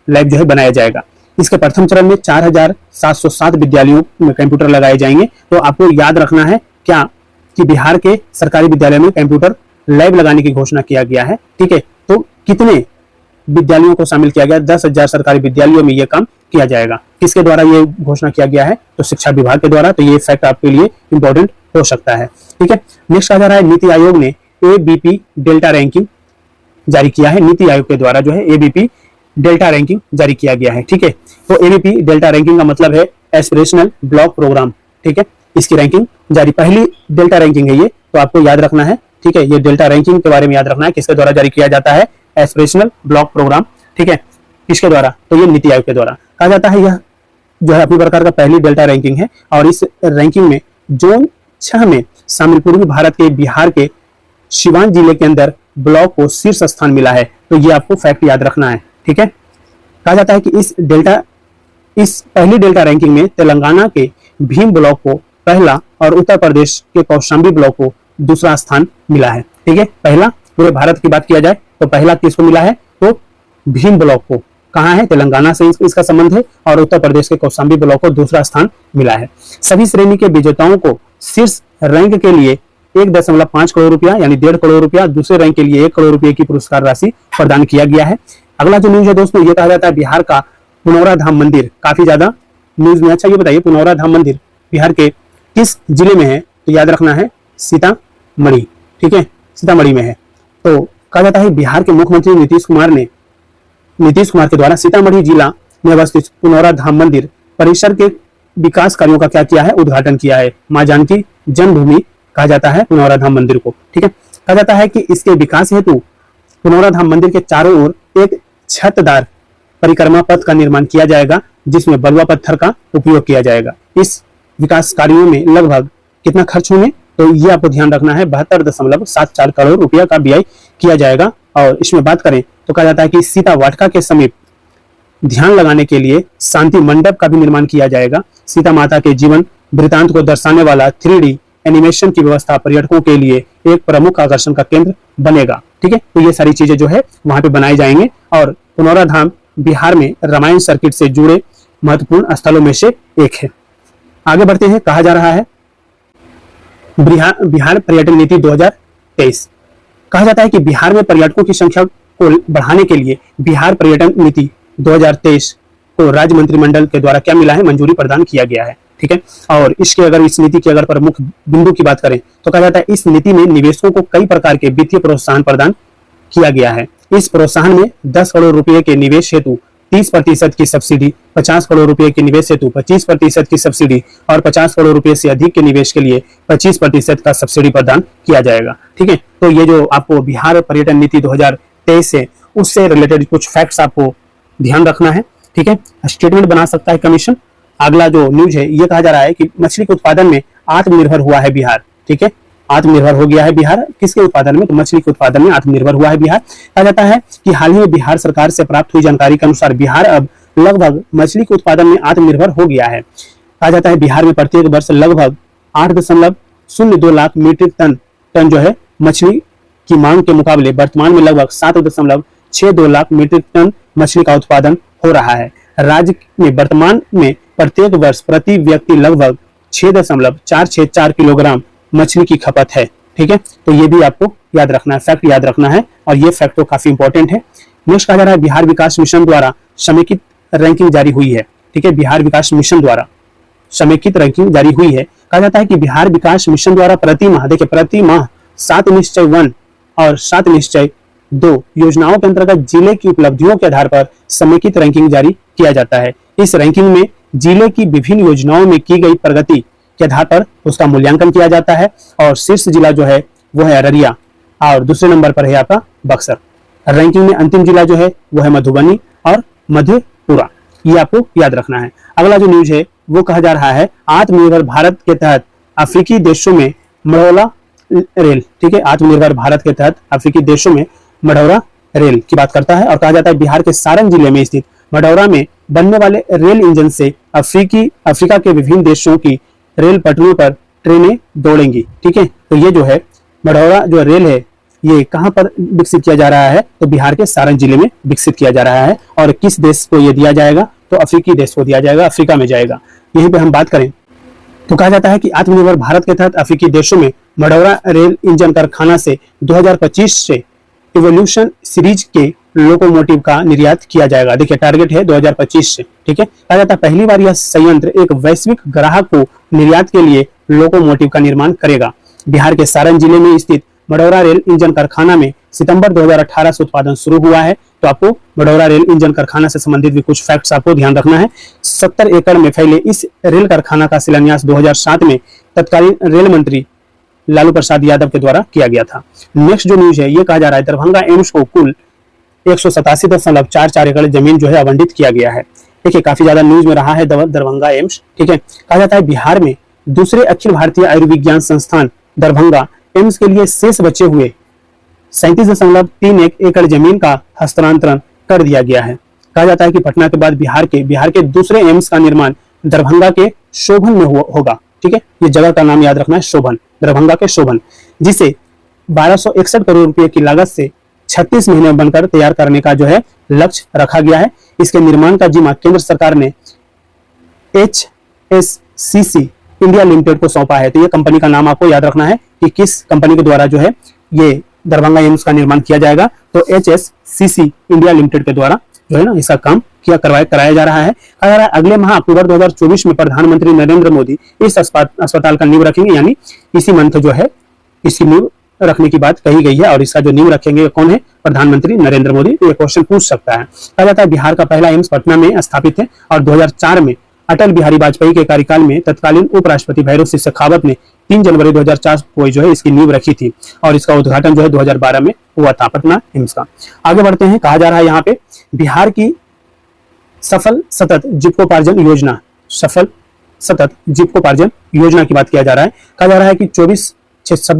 लैब जो है बनाया जाएगा। इसके प्रथम चरण में 4,707 विद्यालयों में कंप्यूटर लगाए जाएंगे। तो आपको याद रखना है क्या कि बिहार के सरकारी विद्यालय में कंप्यूटर लैब लगाने की घोषणा किया गया है। ठीक है, तो कितने विद्यालयों को शामिल किया गया? 10,000 सरकारी विद्यालयों में यह काम किया जाएगा। किसके द्वारा ये घोषणा किया गया है? तो शिक्षा विभाग के द्वारा। तो ये फैक्ट आपके लिए इंपॉर्टेंट हो सकता है। ठीक है, नेक्स्ट आ जा रहा है नीति आयोग ने ABP डेल्टा रैंकिंग जारी किया है। नीति आयोग के द्वारा जो है ABP डेल्टा रैंकिंग जारी किया गया है। ठीक है, तो ABP डेल्टा रैंकिंग का मतलब है एस्पिरेशनल ब्लॉक प्रोग्राम। ठीक है, इसकी रैंकिंग जारी, पहली डेल्टा रैंकिंग है ये, तो आपको याद रखना है। ठीक है, ये डेल्टा रैंकिंग के बारे में याद रखना है, किसके द्वारा जारी किया जाता है? Aspirational block program. ठीक है, किसके द्वारा? तो ये नीति आयोग के द्वारा। कहा जाता है यह जो है अपनी प्रकार का पहली डेल्टा रैंकिंग है और इस रैंकिंग में जोन 6 में शामिल पूर्वी भारत के बिहार के सिवान जिले के अंदर ब्लॉक को शीर्ष स्थान मिला है। तो ये आपको फैक्ट याद रखना है। ठीक है, कहा जाता है कि इस पहली डेल्टा रैंकिंग में तेलंगाना के भीम ब्लॉक को पहला और उत्तर प्रदेश के कौशाम्बी ब्लॉक को दूसरा स्थान मिला है। ठीक है, पहला, पूरे भारत की बात किया जाए तो पहला किसको मिला है? तो भीम ब्लॉक को। कहाँ है? तेलंगाना से इसका संबंध है और उत्तर प्रदेश के कौशाम्बी ब्लॉक को दूसरा स्थान मिला है। सभी श्रेणी के विजेताओं को शीर्ष रैंक के लिए 1.5 करोड़ रुपया यानी 1.5 करोड़ रुपया, दूसरे रैंक के लिए 1 करोड़ रुपए की पुरस्कार राशि प्रदान किया गया है। अगला जो न्यूज है दोस्तों, ये कहा जाता है बिहार का पुनौरा धाम मंदिर, काफी ज्यादा न्यूज में। अच्छा ये बताइए पुनौरा धाम मंदिर बिहार के किस जिले में है? तो याद रखना है सीतामढ़ी। ठीक है, सीतामढ़ी में है। तो कहा जाता है बिहार के मुख्यमंत्री नीतीश कुमार के द्वारा सीतामढ़ी जिला में अवस्थित पुनौरा धाम मंदिर परिसर के विकास कार्यों का क्या किया है? उद्घाटन किया है। मां जानकी जन्मभूमि कहा जाता है पुनौरा धाम मंदिर को। ठीक है, कहा जाता है कि इसके विकास हेतु पुनौरा धाम मंदिर के चारों ओर एक छतदार परिक्रमा पथ का निर्माण किया जाएगा जिसमें बलुआ पत्थर का उपयोग किया जाएगा। इस विकास कार्यों में लगभग कितना खर्च होंगे? तो ये आपको ध्यान रखना है 72.74 करोड़ रुपया का व्यय किया जाएगा। और इसमें बात करें तो कहा जाता है कि सीता वाटिका के समीप ध्यान लगाने के लिए शांति मंडप का भी निर्माण किया जाएगा। सीता माता के जीवन वृतांत को दर्शाने वाला 3D एनिमेशन की व्यवस्था पर्यटकों के लिए एक प्रमुख आकर्षण का केंद्र बनेगा। ठीक है, तो ये सारी चीजें जो है वहां पे बनाई जाएंगे। और पुनौरा धाम बिहार में रामायण सर्किट से जुड़े महत्वपूर्ण स्थलों में से एक है। आगे बढ़ते हैं, कहा जा रहा है बिहार पर्यटन नीति 2023। कहा जाता है कि बिहार में पर्यटकों की संख्या को बढ़ाने के लिए बिहार पर्यटन नीति 2023 को राज्य मंत्रिमंडल के द्वारा क्या मिला है? मंजूरी प्रदान किया गया है। ठीक है। और इसके अगर इस नीति की अगर प्रमुख बिंदु की बात करें तो कहा जाता है इस नीति में निवेशकों को कई प्रकार के वित्तीय प्रोत्साहन प्रदान किया गया है। इस प्रोत्साहन में 10 करोड़ रुपए के निवेश हेतु 30% की सब्सिडी, 50 करोड़ रुपए के निवेश हेतु 25% की सब्सिडी और 50 करोड़ रुपए से अधिक के निवेश के लिए 25% का सब्सिडी प्रदान किया जाएगा। ठीक है, तो ये जो आपको बिहार पर्यटन नीति 2023 है उससे रिलेटेड कुछ फैक्ट्स आपको ध्यान रखना है। ठीक है, स्टेटमेंट बना सकता है कमीशन। अगला जो न्यूज है ये कहा जा रहा है कि मछली के उत्पादन में आत्मनिर्भर हुआ है बिहार। ठीक है, आत्मनिर्भर हो गया है बिहार किसके उत्पादन में, तो मछली के उत्पादन में आत्मनिर्भर हुआ है बिहार। कहा जाता है कि हाल ही में बिहार सरकार से प्राप्त हुई जानकारी के अनुसार बिहार अब लगभग मछली के उत्पादन में आत्मनिर्भर हो गया है। कहा जाता है बिहार में प्रत्येक वर्ष लगभग 8.02 लाख मीट्रिक टन जो है मछली की मांग के मुकाबले वर्तमान में लगभग 7.62 लाख मीट्रिक टन मछली का उत्पादन हो रहा है। राज्य में वर्तमान में प्रत्येक वर्ष प्रति व्यक्ति लगभग 6.464 किलोग्राम मछली की खपत है। ठीक है, तो ये भी आपको याद रखना है, फैक्ट याद रखना है और ये फैक्ट तो काफी इंपॉर्टेंट है। नेक्स्ट कहा जा रहा है बिहार विकास मिशन द्वारा समेकित रैंकिंग जारी हुई है। ठीक है, बिहार विकास मिशन द्वारा समेकित रैंकिंग जारी हुई है। कहा जाता है कि बिहार विकास मिशन द्वारा प्रति माह 7 निश्चय 1 और 7 निश्चय 2 योजनाओं के अंतर्गत जिले की उपलब्धियों के आधार पर समेकित रैंकिंग जारी किया जाता है। इस रैंकिंग में जिले की विभिन्न योजनाओं में की गई प्रगति के आधार पर उसका मूल्यांकन किया जाता है और शीर्ष जिला जो है वो है अररिया और दूसरे नंबर पर है आपका बक्सर। रैंकिंग में अंतिम जिला जो है वो है मधुबनी और मधेपुरा, ये आपको याद रखना है। अगला जो न्यूज है वो कहा जा रहा है आत्मनिर्भर भारत के तहत अफ्रीकी देशों में मढ़ौला रेल। ठीक है, आत्मनिर्भर भारत के तहत अफ्रीकी देशों में मढ़ौरा रेल की बात करता है और कहा जाता है बिहार के सारण जिले में स्थित मढ़ौरा में बनने वाले रेल इंजन से अफ्रीका के विभिन्न देशों की रेल पटरियों पर ट्रेनें दौड़ेंगी। ठीक है, तो ये जो है मढ़ौरा जो रेल है ये कहां पर विकसित किया जा रहा है, तो बिहार के सारण जिले में विकसित किया जा रहा है। और किस देश को ये दिया जाएगा, तो अफ्रीकी देश को दिया जाएगा, अफ्रीका में जाएगा। यहीं पे हम बात करें तो कहा जाता है कि आत्मनिर्भर भारत के तहत अफ्रीकी देशों में मढ़ौरा रेल इंजन कारखाना से 2025 से इवोल्यूशन सीरीज के लोकोमोटिव का निर्यात किया जाएगा। देखिए टारगेट है 2025 से। ठीक है, कहा जाता है पहली बार यह संयंत्र एक वैश्विक ग्राहक को निर्यात के लिए लोकोमोटिव का निर्माण करेगा। बिहार के सारण जिले में स्थित मढ़ौरा रेल इंजन कारखाना में सितंबर 2018 से उत्पादन शुरू हुआ है। तो आपको मढ़ौरा रेल इंजन कारखाना से संबंधित भी कुछ फैक्ट्स आपको ध्यान रखना है। 70 एकड़ में फैले इस रेल कारखाना का शिलान्यास 2007 में तत्कालीन रेल मंत्री लालू प्रसाद यादव के द्वारा किया गया था। नेक्स्ट जो न्यूज है ये कहा जा रहा है दरभंगा एम्स को कुल 187.44 एकड़ जमीन जो है आवंटित किया गया है। देखिए काफी ज्यादा न्यूज में रहा है दरभंगा एम्स। ठीक है, कहा जाता है बिहार में दूसरे अखिल भारतीय आयुर्विज्ञान संस्थान दरभंगा एम्स के लिए शेष बचे हुए 37.31 एकड़ जमीन का हस्तांतरण कर दिया गया है। कहा जाता है कि पटना के बाद बिहार के दूसरे एम्स का निर्माण दरभंगा के शोभन में होगा। ठीक है, ये जगह का नाम याद रखना है, शोभन, दरभंगा के शोभन, जिसे 1261 करोड़ रुपए की लागत से 36 महीने में बनकर तैयार करने का जो है लक्ष्य रखा गया है। इसके निर्माण का जिम्मा केंद्र सरकार ने HSCC इंडिया लिमिटेड को सौंपा है। तो ये कंपनी का नाम आपको याद रखना है कि किस कंपनी के द्वारा जो है ये दरभंगा एम्स का निर्माण किया जाएगा। तो HSCC इंडिया लिमिटेड के द्वारा जो है ना इसका काम कराया जा रहा है। अगले माह अक्टूबर 2024 में प्रधानमंत्री नरेंद्र मोदी इस अस्पताल का नींव रखेंगे, यानी इसी मंथ जो है इसकी नींव रखने की बात कही गई है। और इसका जो नींव रखेंगे कौन है, प्रधानमंत्री नरेंद्र मोदी। ये क्वेश्चन पूछ सकता है। कहा जाता है बिहार का पहला एम्स पटना में स्थापित है और 2004 में अटल बिहारी वाजपेयी के कार्यकाल में तत्कालीन उपराष्ट्रपति भैरव सिंह शेखावत ने 3 जनवरी 2004 को जो है इसकी नींव रखी थी और इसका उद्घाटन जो है 2012 में हुआ था पटना एम्स का। आगे बढ़ते हैं। कहा जा रहा है यहाँ पे बिहार की सफल सतत जीविकोपार्जन योजना, सफल सतत जीविकोपार्जन योजना की बात किया जा रहा है। कहा जा रहा है कि 26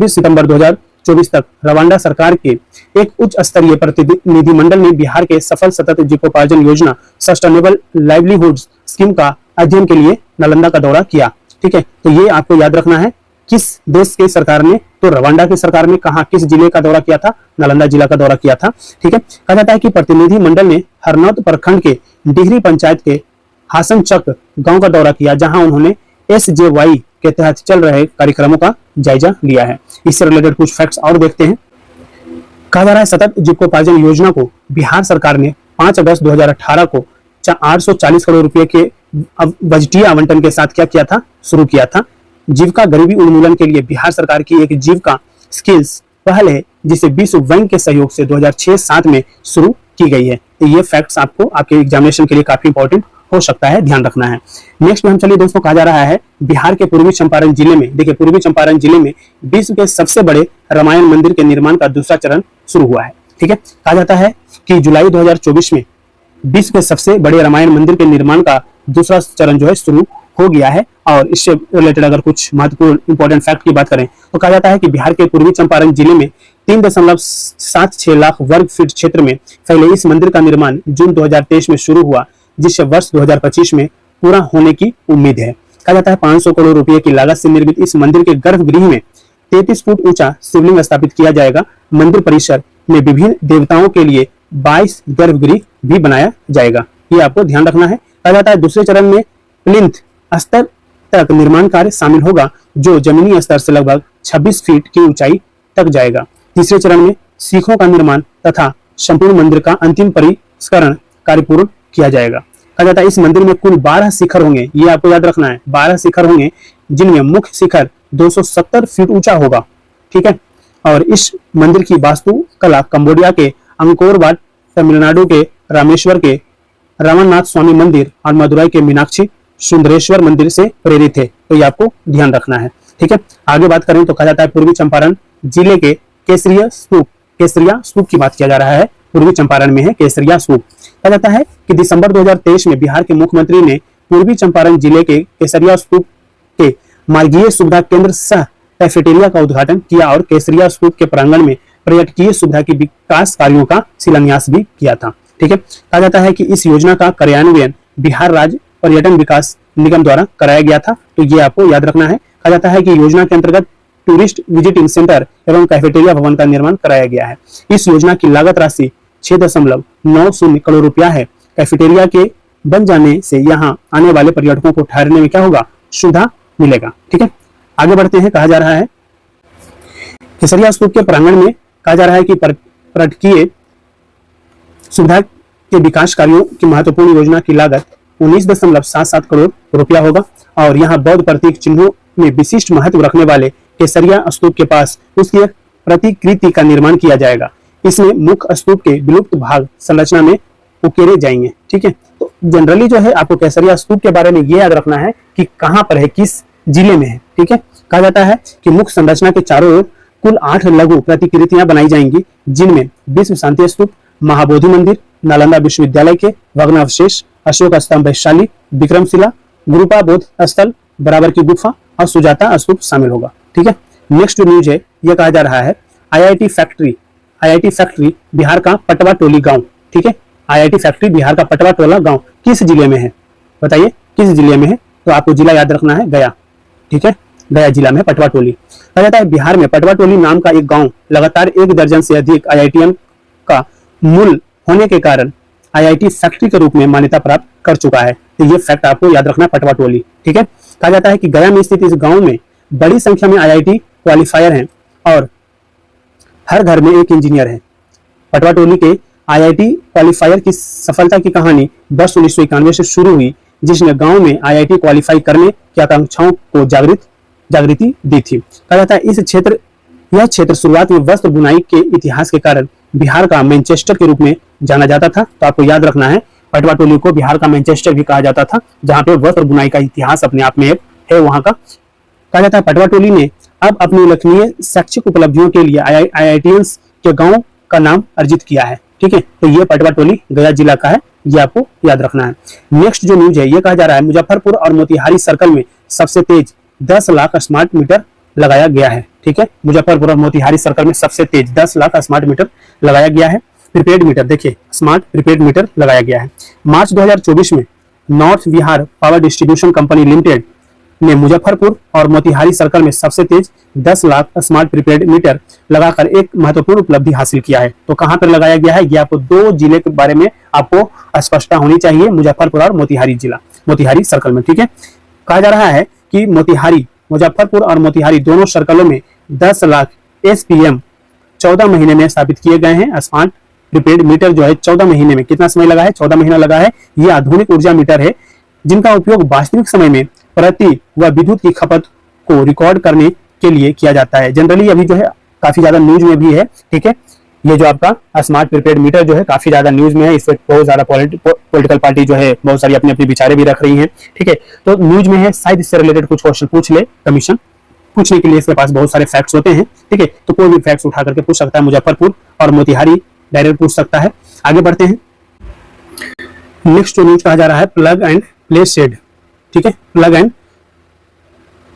सितंबर 2024 तक रवांडा सरकार के एक उच्च स्तरीय प्रतिनिधिमंडल ने बिहार के सफल सतत जीविकोपार्जन योजना सस्टेनेबल लाइवलीहुड स्कीम का अध्ययन के लिए नालंदा का दौरा किया। ठीक है, तो ये आपको याद रखना है किस देश की सरकार ने, तो रवांडा की सरकार ने कहा किस जिले का दौरा किया था, नालंदा जिला का दौरा किया था। ठीक है, कहा जाता है कि प्रतिनिधि मंडल ने हरनौत प्रखंड के डिहरी पंचायत के हासनचक गांव का दौरा किया, जहां उन्होंने SJY के तहत चल रहे कार्यक्रमों का जायजा लिया है। इससे रिलेटेड कुछ फैक्ट्स और देखते हैं। कहा जा रहा है सतत जीविकोपार्जन योजना को बिहार सरकार ने 5 अगस्त 2018 को 840 करोड़ रुपए के बजटीय आवंटन के साथ क्या किया था, शुरू किया था। जीविका गरीबी उन्मूलन के लिए बिहार सरकार की एक जीविका स्किल्स पहल है जिसे विश्व बैंक के सहयोग से 2006-07 में शुरू की गई है। तो ये फैक्ट्स आपको आपके एग्जामिनेशन के लिए काफी इंपॉर्टेंट हो सकता है, ध्यान रखना है। नेक्स्ट में हम चलिए दोस्तों, कहा जा रहा है बिहार के पूर्वी चंपारण जिले में, देखिए पूर्वी चंपारण जिले में विश्व के सबसे बड़े रामायण मंदिर के निर्माण का दूसरा चरण शुरू हुआ है। ठीक है, कहा जाता है कि जुलाई 2024 में विश्व के सबसे बड़े रामायण मंदिर के निर्माण का दूसरा चरण जो है शुरू हो गया है। और इससे रिलेटेड अगर कुछ महत्वपूर्ण इंपॉर्टेंट फैक्ट की बात करें तो कहा जाता है कि बिहार के पूर्वी चंपारण जिले में 3.76 लाख वर्ग फीट क्षेत्र में फैले इस मंदिर का निर्माण जून 2023 में शुरू हुआ, जिससे वर्ष 2025 में पूरा होने की उम्मीद है। कहा जाता है 500 करोड़ रुपए की लागत से निर्मित इस मंदिर के गर्भगृह में 33 फुट ऊंचा शिवलिंग स्थापित किया जाएगा। मंदिर परिसर में विभिन्न देवताओं के लिए 22 गर्भगृह भी बनाया जाएगा, ये आपको ध्यान रखना है। कहा जाता है दूसरे चरण में प्लिंथ स्तर तक निर्माण कार्य शामिल होगा, जो जमीनी स्तर से लगभग 26 फीट की ऊंचाई तक जाएगा। तीसरे चरण में सीखों का निर्माण तथा संपूर्ण मंदिर का अंतिम परिष्करण कार्य पूर्ण किया जाएगा। कहा जाता है इस मंदिर में कुल 12 शिखर होंगे, ये आपको याद रखना है, 12 शिखर होंगे, जिनमें मुख्य शिखर 270 फीट ऊंचा होगा। ठीक है, और इस मंदिर की वास्तुकला कंबोडिया के अंकोर वाट, तमिलनाडु के रामेश्वर के रामनाथ स्वामी मंदिर और मदुरई के मीनाक्षी सुंदरेश्वर मंदिर से प्रेरित है, तो ये आपको ध्यान रखना है। ठीक है, आगे बात करें तो कहा जाता है पूर्वी चंपारण जिले के केसरिया स्तूप की बात किया जा रहा है। पूर्वी चंपारण में है केसरिया स्तूप। कहा जाता है कि दिसंबर 2023 में बिहार के मुख्यमंत्री ने पूर्वी चंपारण जिले के केसरिया स्तूप के मार्गीय सुविधा केंद्र सह कैफेटेरिया का उद्घाटन किया और केसरिया स्तूप के प्रांगण में पर्यटकीय सुविधा के विकास कार्यों का शिलान्यास भी किया था। ठीक है, कहा जाता है कि इस योजना का कार्यान्वयन बिहार राज्य पर्यटन विकास निगम द्वारा कराया गया था, तो ये आपको याद रखना है। कहा जाता है कि योजना के अंतर्गत टूरिस्ट विजिटिंग सेंटर एवं कैफेटेरिया भवन का निर्माण कराया गया है। इस योजना की लागत राशि 6.90 करोड़ रुपया है। कैफेटेरिया के बन जाने से यहाँ आने वाले पर्यटकों को ठहरने में क्या होगा, सुविधा मिलेगा। ठीक है, आगे बढ़ते हैं। कहा जा रहा है केसरिया स्तूप के प्रांगण में कहा जा रहा है कि पर्यटकीय सुविधा के विकास कार्यों की महत्वपूर्ण योजना की लागत 19.77 करोड़ रुपया होगा और यहाँ बौद्ध प्रतीक चिन्हों में विशिष्ट महत्व रखने वाले केसरिया स्तूप के पास उसकी एक प्रतिकृति का निर्माण किया जाएगा। इसमें मुख्य स्तूप के विलुप्त भाग संरचना में उकेरे जाएंगे। ठीक है, तो जनरली जो है आपको केसरिया स्तूप के बारे में ये याद रखना है कि कहाँ पर है, किस जिले में है। ठीक है, कहा जाता है कि मुख्य संरचना के चारों ओर कुल 8 लघु प्रतिकृतियां बनाई जाएंगी, जिनमें विश्व शांति स्तूप, महाबोधि मंदिर, नालंदा विश्वविद्यालय के भग्नावशेष, अशोक स्तंभ वैशाली, विक्रमशिला, गुरुपा बौद्ध स्थल, बराबर की गुफा और सुजाता स्तूप शामिल होगा। ठीक है, नेक्स्ट न्यूज है, यह कहा जा रहा है आईआईटी फैक्ट्री बिहार का पटवा टोली गांव। ठीक है, आईआईटी फैक्ट्री बिहार का पटवा टोला गांव किस जिले में है, बताइए किस जिले में है। तो आपको जिला याद रखना है, गया। ठीक है, गया जिला में पटवा टोली। कहा जाता है बिहार में पटवा टोली नाम का एक गांव लगातार 1 दर्जन से अधिक आईआईटीएन का मूल होने के कारण आईआईटी फैक्ट्री के रूप में मान्यता प्राप्त कर चुका है। तो ये फैक्ट आपको याद रखना है, पटवा टोली। ठीक है, कहा जाता है कि गया में स्थित इस गांव में बड़ी संख्या में आईआईटी क्वालिफायर हैं और हर घर में एक इंजीनियर है। पटवा टोली के आईआईटी क्वालिफायर की सफलता की कहानी वर्ष 1991 से शुरू हुई, जिसने गांव में आईआईटी क्वालिफाई करने की आकांक्षाओं को जागृति दी थी। कहा जाता है यह क्षेत्र शुरुआत में वस्त्र बुनाई के इतिहास के कारण बिहार का मैनचेस्टर के रूप में जाना जाता था। तो आपको याद रखना है, पटवा टोली को बिहार का मैनचेस्टर भी कहा जाता था, जहां पे वस्त्र बुनाई का इतिहास अपने आप में है वहां का। कहा जाता है पटवा टोली ने अब अपनी उल्लेखनीय शैक्षिक उपलब्धियों के लिए आईआईटीएंस के गांव का नाम अर्जित किया है। ठीक है, तो ये पटवा टोली गया जिला का है, ये आपको याद रखना है। नेक्स्ट जो न्यूज है, ये कहा जा रहा है मुजफ्फरपुर और मोतिहारी सर्कल में सबसे तेज 10 लाख स्मार्ट मीटर लगाया गया है। ठीक है, मुजफ्फरपुर और मोतिहारी सर्कल में सबसे तेज 10 लाख स्मार्ट मीटर लगाया गया है। प्रीपेड मीटर, देखिए स्मार्ट प्रीपेड मीटर लगाया गया है। मार्च 2024 में north Bihar power distribution company limited ने मुजफ्फरपुर और मोतिहारी सर्कल में सबसे तेज 10 लाख स्मार्ट प्रीपेड मीटर लगाकर एक महत्वपूर्ण उपलब्धि हासिल किया है। तो कहां पर लगाया गया है, ये आपको 2 जिले के बारे में आपको स्पष्टता होनी चाहिए, मुजफ्फरपुर और मोतिहारी सर्कल में। ठीक है, कहा जा रहा है कि मुजफ्फरपुर और मोतिहारी दोनों सर्कलों में 10 लाख SPM 14 महीने में स्थापित किए गए हैं। स्मार्ट प्रीपेड मीटर जो है 14 महीने में, कितना समय लगा है, 14 महीना लगा है। ये आधुनिक ऊर्जा मीटर है जिनका उपयोग वास्तविक समय में प्रति व विद्युत की खपत को रिकॉर्ड करने के लिए किया जाता है। जनरली अभी जो है काफी ज्यादा न्यूज में भी है, ठीक है। ये जो आपका स्मार्ट प्रीपेड मीटर जो है काफी ज्यादा न्यूज में है, इस पर बहुत ज्यादा पॉलिटिकल पार्टी जो है बहुत सारी अपने अपने विचारे भी रख रही है, ठीक है। तो न्यूज में है, शायद इससे रिलेटेड कुछ क्वेश्चन पूछ ले कमीशन, पूछने के लिए इसके पास बहुत सारे फैक्ट्स होते हैं, ठीक है। तो कोई भी फैक्ट्स उठा करके पूछ सकता है, मुजफ्फरपुर और मोतिहारी डायरेक्ट पूछ सकता है। आगे बढ़ते हैं। नेक्स्ट जो न्यूज कहा जा रहा है प्लग एंड प्ले शेड, ठीक है। प्लग एंड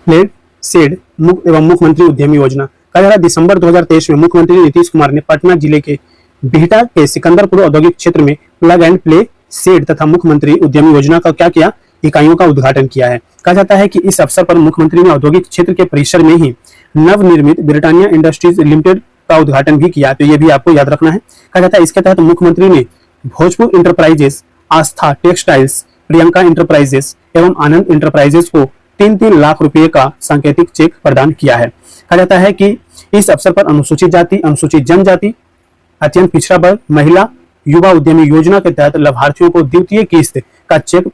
प्ले शेड एवं मुख्यमंत्री उद्यमी योजना कहा जा रहा है दिसंबर 2023 में मुख्यमंत्री नीतीश कुमार ने पटना जिले के बिहटा के सिकंदरपुर औद्योगिक क्षेत्र में प्लग एंड प्ले शेड तथा मुख्यमंत्री उद्यमी योजना का क्या किया, इकाइयों का उद्घाटन किया है। कहा जाता है कि इस अवसर पर मुख्यमंत्री ने औद्योगिक क्षेत्र के परिसर में ही नवनिर्मित ब्रिटानिया इंडस्ट्रीज लिमिटेड का उद्घाटन भी किया, तो ये भी आपको याद रखना है। कहा जाता है इसके तहत मुख्यमंत्री ने भोजपुर इंटरप्राइजेस, आस्था टेक्सटाइल्स, प्रियंका इंटरप्राइजेस एवं आनंद इंटरप्राइजेस को 3-3 लाख रुपए का सांकेतिक चेक प्रदान किया है। कहा जाता है कि इस अवसर पर अनुसूचित जाति, अनुसूचित जनजाति, अत्यंत पिछड़ा वर्ग, महिला, युवा उद्यमी योजना के तहत लाभार्थियों को द्वितीय किस्त का चेक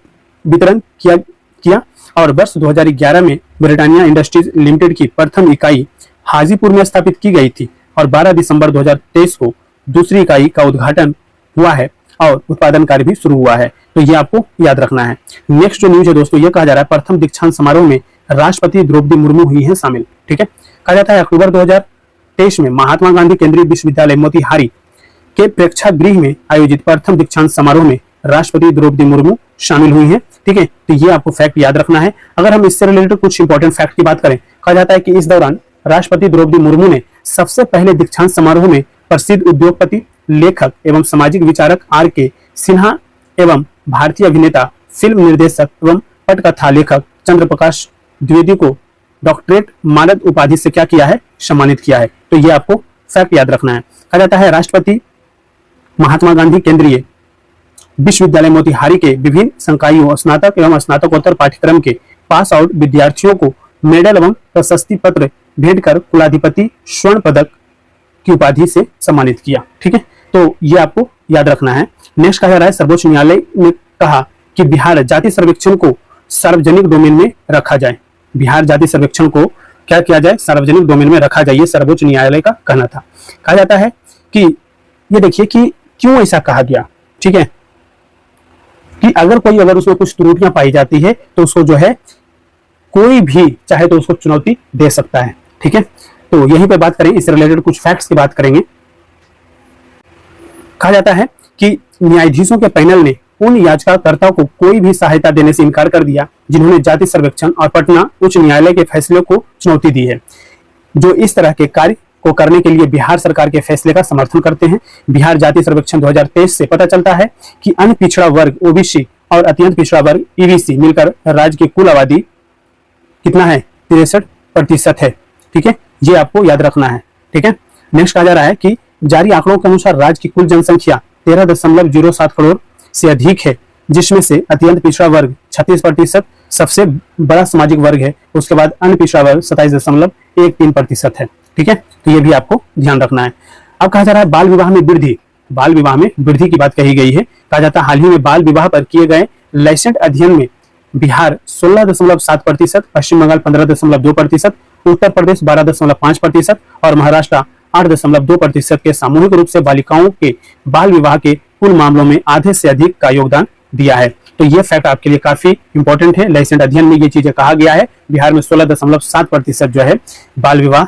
वितरण किया और वर्ष 2011 में ब्रिटानिया इंडस्ट्रीज लिमिटेड की प्रथम इकाई हाजीपुर में स्थापित की गई थी और 12 दिसंबर 2023 को दूसरी इकाई का उद्घाटन हुआ है और उत्पादन कार्य भी शुरू हुआ है। तो ये आपको याद रखना है। नेक्स्ट जो न्यूज है दोस्तों, ये कहा जा रहा है प्रथम दीक्षांत समारोह में राष्ट्रपति द्रौपदी मुर्मू हुई हैं शामिल, ठीक है। कहा जाता है अक्टूबर 2023 में महात्मा गांधी केंद्रीय विश्वविद्यालय मोतिहारी के प्रेक्षागृह में आयोजित प्रथम दीक्षांत समारोह में राष्ट्रपति द्रौपदी मुर्मू शामिल हुई हैं, ठीक है। तो ये आपको फैक्ट याद रखना है। अगर हम इससे रिलेटेड कुछ इंपॉर्टेंट फैक्ट की बात करें, कहा जाता है कि इस दौरान राष्ट्रपति द्रौपदी मुर्मू ने सबसे पहले दीक्षांत समारोह में प्रसिद्ध उद्योगपति, लेखक एवं सामाजिक विचारक R.K. सिन्हा एवं भारतीय अभिनेता, फिल्म निर्देशक एवं पटकथा लेखक चंद्रप्रकाश द्विवेदी को डॉक्टरेट मानद उपाधि से क्या किया है, सम्मानित किया है। तो ये आपको फैक्ट याद रखना है। कहा जाता है राष्ट्रपति महात्मा गांधी केंद्रीय विश्वविद्यालय मोतिहारी के विभिन्न संकायों, स्नातक एवं स्नातकोत्तर पाठ्यक्रम के पास आउट विद्यार्थियों को मेडल एवं प्रशस्ति पत्र भेंट कर कुलाधिपति स्वर्ण पदक की उपाधि से सम्मानित किया, ठीक है। तो ये आपको याद रखना है। नेक्स्ट कहा जा रहा है सर्वोच्च न्यायालय ने कहा कि बिहार जाति सर्वेक्षण को सार्वजनिक डोमेन में रखा जाए। बिहार जाति सर्वेक्षण को क्या किया जाए, सार्वजनिक डोमेन में रखा जाए, सर्वोच्च न्यायालय का कहना था। कहा जाता है कि ये देखिए कि क्यों ऐसा कहा गया, ठीक है, कि अगर उसमें कुछ त्रुटियां पाई जाती है तो उसको जो है कोई भी चाहे तो उसको चुनौती दे सकता है, ठीक है। तो यहीं पे बात करें, इससे रिलेटेड कुछ फैक्ट्स की बात करेंगे। कहा जाता है कि न्यायाधीशों के पैनल ने उन याचिकाकर्ताओं को कोई भी सहायता देने से इनकार कर दिया जिन्होंने जाति सर्वेक्षण और पटना उच्च न्यायालय के फैसले को चुनौती दी है, जो इस तरह के कार्य को करने के लिए बिहार सरकार के फैसले का समर्थन करते हैं। बिहार जाति सर्वेक्षण 2023 से पता चलता है कि अन्य पिछड़ा वर्ग ओबीसी और अत्यंत पिछड़ा वर्ग ईबीसी मिलकर राज्य की कुल आबादी कितना है, 63% है, ठीक है। ये आपको याद रखना है, ठीक है। नेक्स्ट कहा जा रहा है कि जारी आंकड़ों के अनुसार राज्य की कुल जनसंख्या 13.07 करोड़ से अधिक है, जिसमें से अत्यंत पिछड़ा वर्ग 36% सबसे बड़ा सामाजिक वर्ग है, उसके बाद अन्य पिछड़ा वर्ग 27.13% है, ठीक है। तो ये भी आपको ध्यान रखना है। अब कहा जा रहा है बाल विवाह में वृद्धि, बाल विवाह में वृद्धि की बात कही गई है। कहा जाता है हाल ही में बाल विवाह पर किए गए लाइसेंस अध्ययन में बिहार 16.7%, पश्चिम बंगाल 15.2%, उत्तर प्रदेश 12.5% और महाराष्ट्र 8.2% के सामूहिक रूप से बालिकाओं के बाल विवाह के कुल मामलों में आधे से अधिक का योगदान दिया है। तो ये फैक्ट आपके लिए काफी इंपॉर्टेंट है। लाइसेंस अध्ययन में ये चीजें कहा गया है, बिहार में 16.7% जो है बाल विवाह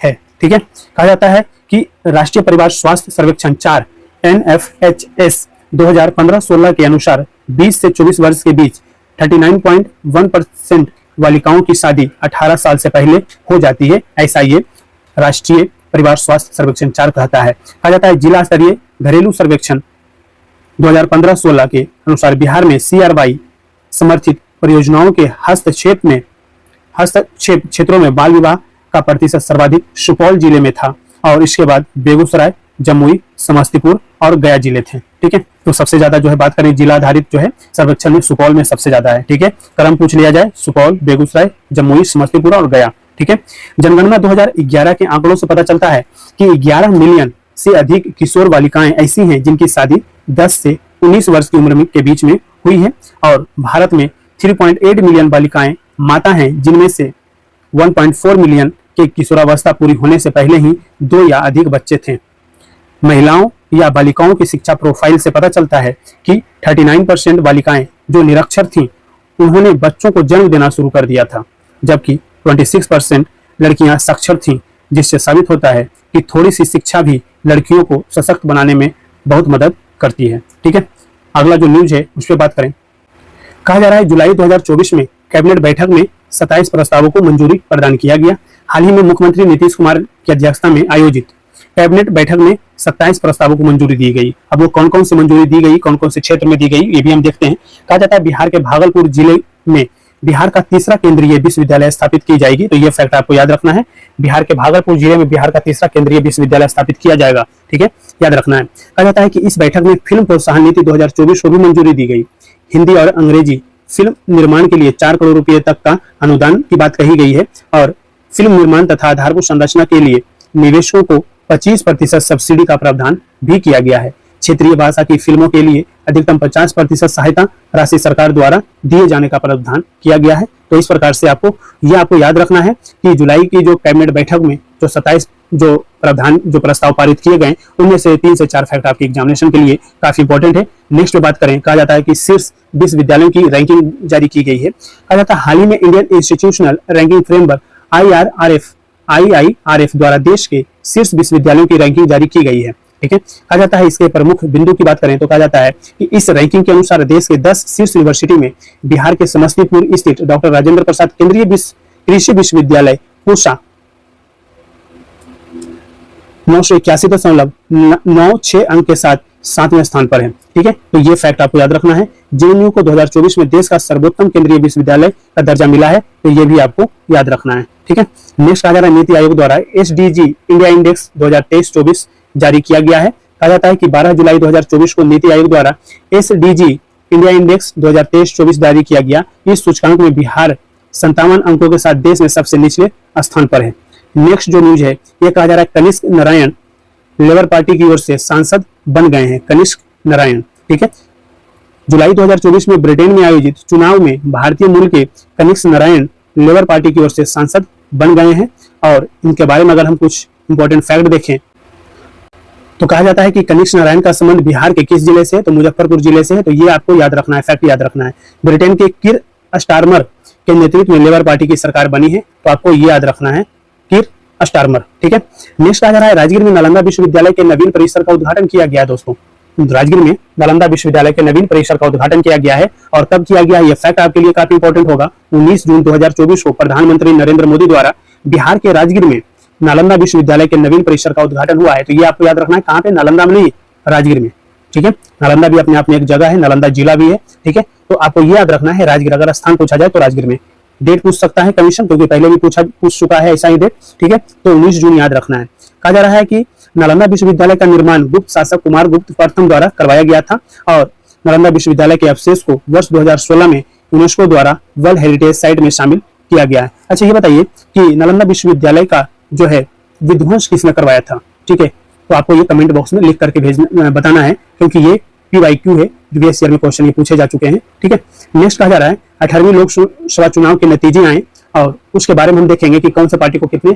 है, ठीक है। कहा जाता है कि राष्ट्रीय परिवार स्वास्थ्य सर्वेक्षण 4 NFHS 2015-16 के अनुसार 20 से 24 वर्ष के बीच 39.1% बालिकाओं की शादी 18 साल से पहले हो जाती है, ऐसा ये राष्ट्रीय परिवार स्वास्थ्य सर्वेक्षण 4 कहता है। कहा जाता है जिला स्तरीय घरेलू सर्वेक्षण 2015-16 के अनुसार बिहार में CRY समर्थित परियोजनाओं के हस्तक्षेप क्षेत्रों में बाल विवाह का प्रतिशत सर्वाधिक सुपौल जिले में था और इसके बाद बेगूसराय, जमुई, समस्तीपुर और गया जिले थे, ठीक है। तो सबसे ज्यादा जो है बात करें जिला आधारित जो है सर्वेक्षण में सुपौल में सबसे ज्यादा है, ठीक है। क्रम पूछ लिया जाए, सुपौल, बेगूसराय, जमुई, समस्तीपुर और गया, ठीक है। जनगणना 2011 के आंकड़ों से पता चलता है कि 11 मिलियन से अधिक किशोर बालिकाएं ऐसी हैं जिनकी शादी 10 से 19 वर्ष की उम्र के बीच में हुई है और भारत में 3.8 मिलियन बालिकाएं माता हैं, जिनमें से 1.4 मिलियन के किशोरावस्था पूरी होने से पहले ही 2 या अधिक बच्चे थे। महिलाओं या बालिकाओं की शिक्षा प्रोफाइल से पता चलता है कि 39% बालिकाएं जो निरक्षर थीं, उन्होंने बच्चों को जन्म देना शुरू कर दिया था, जबकि 26% लड़कियां साक्षर थीं, जिससे साबित होता है कि थोड़ी सी शिक्षा भी लड़कियों को सशक्त बनाने में बहुत मदद करती है। ठीक है, अगला जो न्यूज है उस पर बात करें। कहा जा रहा है जुलाई 2024 में कैबिनेट बैठक में 27 प्रस्तावों को मंजूरी प्रदान किया गया। हाल ही में मुख्यमंत्री नीतीश कुमार की अध्यक्षता में आयोजित कैबिनेट बैठक में 27 प्रस्तावों को मंजूरी दी गई। अब वो कौन कौन सी मंजूरी दी गई, कौन कौन से क्षेत्र में दी गई, ये भी हम देखते हैं। कहा जाता है बिहार के भागलपुर जिले में बिहार का तीसरा केंद्रीय विश्वविद्यालय स्थापित की जाएगी। तो ये फैक्ट आपको याद रखना है, बिहार के भागलपुर जिले में बिहार का तीसरा केंद्रीय विश्वविद्यालय स्थापित किया जाएगा। ठीक है, याद रखना है। कहा जाता है कि इस बैठक में फिल्म प्रोत्साहन नीति 2024 को भी मंजूरी दी गई। हिंदी और अंग्रेजी फिल्म निर्माण के लिए 4 करोड़ रुपए तक का अनुदान की बात कही गई है और फिल्म निर्माण तथा आधारभूत संरचना के लिए निवेशकों को 25% सब्सिडी का प्रावधान भी किया गया है। क्षेत्रीय भाषा की फिल्मों के लिए अधिकतम 50% सहायता राशि सरकार द्वारा दिए जाने का प्रावधान किया गया है। तो इस प्रकार से आपको याद रखना है कि जुलाई की जो कैबिनेट बैठक में जो 27 जो प्रस्ताव पारित किए गए, उनमें से 3 से 4 फैक्ट आपके एग्जामिनेशन के लिए काफी इंपॉर्टेंट है। नेक्स्ट बात करें, कहा जाता है कि शीर्ष विश्वविद्यालयों की रैंकिंग जारी की गई है। कहा जाता है हाल ही में Indian institutional ranking framework IIRF द्वारा देश के शीर्ष विश्वविद्यालयों की रैंकिंग जारी की गई है। ठीक है, कहा जाता है इसके प्रमुख बिंदु की बात करें तो कहा जाता है कि इस रैंकिंग के अनुसार देश के 10 शीर्ष यूनिवर्सिटी में बिहार के समस्तीपुर स्थित डॉक्टर राजेंद्र प्रसाद केंद्रीय कृषि विश्वविद्यालय पूसा 981.96 अंक के साथ 7वें स्थान पर है। ठीक है, तो ये फैक्ट आपको याद रखना है। JNU को 2024 में देश का सर्वोत्तम केंद्रीय विश्वविद्यालय का दर्जा मिला है, तो ये भी आपको याद रखना है। ठीक है, नेक्स्ट कहा जा रहा है नीति आयोग द्वारा SDG इंडिया इंडेक्स 2023-24 जारी किया गया है। कहा जाता है कि 12 जुलाई 2024 को नीति आयोग द्वारा SDG इंडिया इंडेक्स 2023-24 जारी किया गया। इस सूचकांक में बिहार 57 अंकों के साथ देश में सबसे निचले स्थान पर है। नेक्स्ट जो न्यूज है ये कहा जा रहा है कनिष्क नारायण लेबर पार्टी की ओर से सांसद बन गए हैं। कनिष्क नारायण, ठीक है, जुलाई 2024 में ब्रिटेन में आयोजित चुनाव में भारतीय मूल के कनिष्क नारायण लेबर पार्टी की ओर से सांसद बन गए हैं। और इनके बारे में अगर हम कुछ इंपॉर्टेंट फैक्ट देखें तो कहा जाता है कि कनिष्क नारायण का संबंध बिहार के किस जिले से, तो मुजफ्फरपुर जिले से है। तो ये आपको याद रखना है, फैक्ट याद रखना है। ब्रिटेन के किर स्टारमर के नेतृत्व में लेबर पार्टी की सरकार बनी है, तो आपको ये याद रखना है, किर स्टारमर। ठीक है, नेक्स्ट आ जा रहा है राजगीर में नालंदा विश्वविद्यालय के नवीन परिसर का उद्घाटन किया गया है। दोस्तों, राजगीर में नालंदा विश्वविद्यालय के नवीन परिसर का उद्घाटन किया गया है और कब किया गया है, यह फैक्ट आपके लिए काफी इंपॉर्टेंट होगा। 19 जून 2024 को प्रधानमंत्री नरेंद्र मोदी द्वारा बिहार के राजगीर में नालंदा विश्वविद्यालय के नवीन परिसर का उद्घाटन हुआ है। तो ये आपको याद रखना है, कहाँ पे, नालंदा में नहीं, राजगीर में। ठीक है, नालंदा भी अपने आप में एक जगह है, नालंदा जिला भी है। ठीक है, तो आपको ये याद रखना है राजगीर, अगर स्थान पूछा जाए तो राजगीर में। डेट पूछ सकता है कमीशन, क्योंकि पहले भी पूछ चुका है ऐसा ही डेट। ठीक है, तो 19 जून याद रखना है। कहा जा रहा है कि नालंदा विश्वविद्यालय का निर्माण गुप्त शासक कुमार गुप्त प्रथम द्वारा करवाया गया था और नालंदा विश्वविद्यालय के अवशेष को वर्ष 2016 में यूनेस्को द्वारा वर्ल्ड हेरिटेज साइट में शामिल किया गया है। अच्छा, ये बताइए कि नालंदा विश्वविद्यालय का जो है विध्वंस किसने करवाया था? ठीक है, तो आपको ये कमेंट बॉक्स में लिख करके बताना है, क्योंकि ये PYQ है, प्रीवियस ईयर में क्वेश्चन ये पूछे जा चुके हैं। ठीक है, नेक्स्ट कहा जा रहा है 18वीं लोकसभा चुनाव के नतीजे आए और उसके बारे में हम देखेंगे कि कौन सी पार्टी को कितनी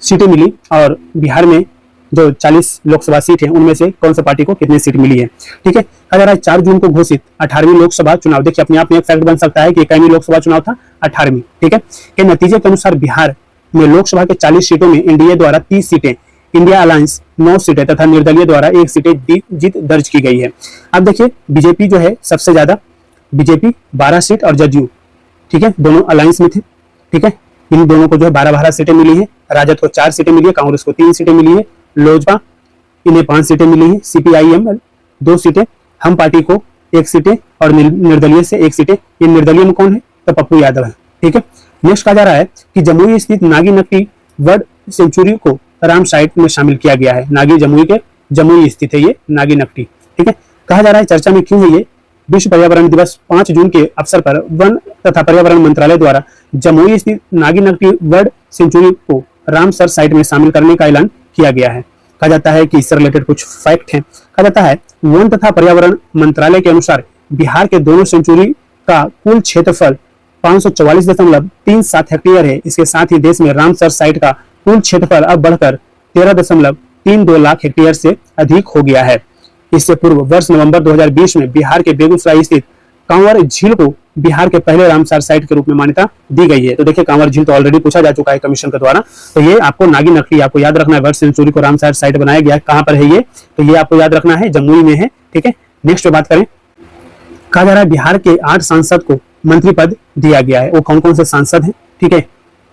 सीटें मिली और बिहार में जो 40 लोकसभा सीट है उनमें से कौन सी पार्टी को कितनी सीट मिली है। ठीक है, कहा जा रहा है 4 जून को घोषित 18वीं लोकसभा चुनाव, देखिए अपने आप में एक फैक्ट बन सकता है कि 21वीं लोकसभा चुनाव था, 18वीं। ठीक है, के नतीजे के अनुसार बिहार में लोकसभा के 40 सीटों में एनडीए द्वारा 30 सीटें, इंडिया अलायंस 9 सीटें तथा निर्दलीय द्वारा 1 सीटें जीत दर्ज की गई है। अब देखिए बीजेपी जो है सबसे ज्यादा, बीजेपी 12 सीट और जदयू, ठीक है, दोनों अलायंस में थे। ठीक है, इन दोनों को जो है 12 सीटें मिली है। राजद को 4 सीटें मिली है, कांग्रेस को 3 सीटें मिली है, लोजपा इन्हें 5 सीटें मिली है, CPIM 2 सीटें, हम पार्टी को 1 सीटें और निर्दलीय से 1 सीटें। ये निर्दलीय में कौन है? तो पप्पू यादव है। ठीक है, नेक्स्ट कहा जा रहा है कि जमुई स्थित नागी नकटी बर्ड सेंचुरी को राम साइट में शामिल किया गया है। नागी जमुई स्थित है ये नागी नकटी। ठीक है, कहा जा रहा है चर्चा में क्यों है ये, विश्व पर्यावरण दिवस 5 जून के अवसर पर वन तथा पर्यावरण मंत्रालय द्वारा जमुई स्थित नागी नकटी बर्ड सेंचुरी को रामसर साइट में शामिल करने का ऐलान किया गया है। कहा जाता है कि इससे रिलेटेड कुछ फैक्ट हैं। कहा जाता है वन तथा पर्यावरण मंत्रालय के अनुसार बिहार के दोनों सेंचुरी का कुल क्षेत्रफल 544.37 हेक्टेयर है। इसके साथ ही देश में रामसर साइट का कुल क्षेत्रफल अब बढ़कर 13.32 लाख हेक्टेयर से अधिक हो गया है। इससे पूर्व वर्ष नवंबर 2020 में बिहार के बेगूसराय स्थित कांवर झील को बिहार के पहले रामसर साइट के रूप में मान्यता दी गई है। तो देखिए कांवर झील तो ऑलरेडी पूछा जा चुका है कमीशन के द्वारा, तो ये आपको नागी नकली आपको याद रखना है। बर्ड सेंचुरी को रामसर साइट बनाया गया, कहां पर है ये, तो ये आपको याद रखना है, जमुई में है। ठीक है, नेक्स्ट बात करें, कहा जा रहा है बिहार के 8 सांसद को मंत्री पद दिया गया है। वो कौन कौन से सांसद हैं, ठीक है,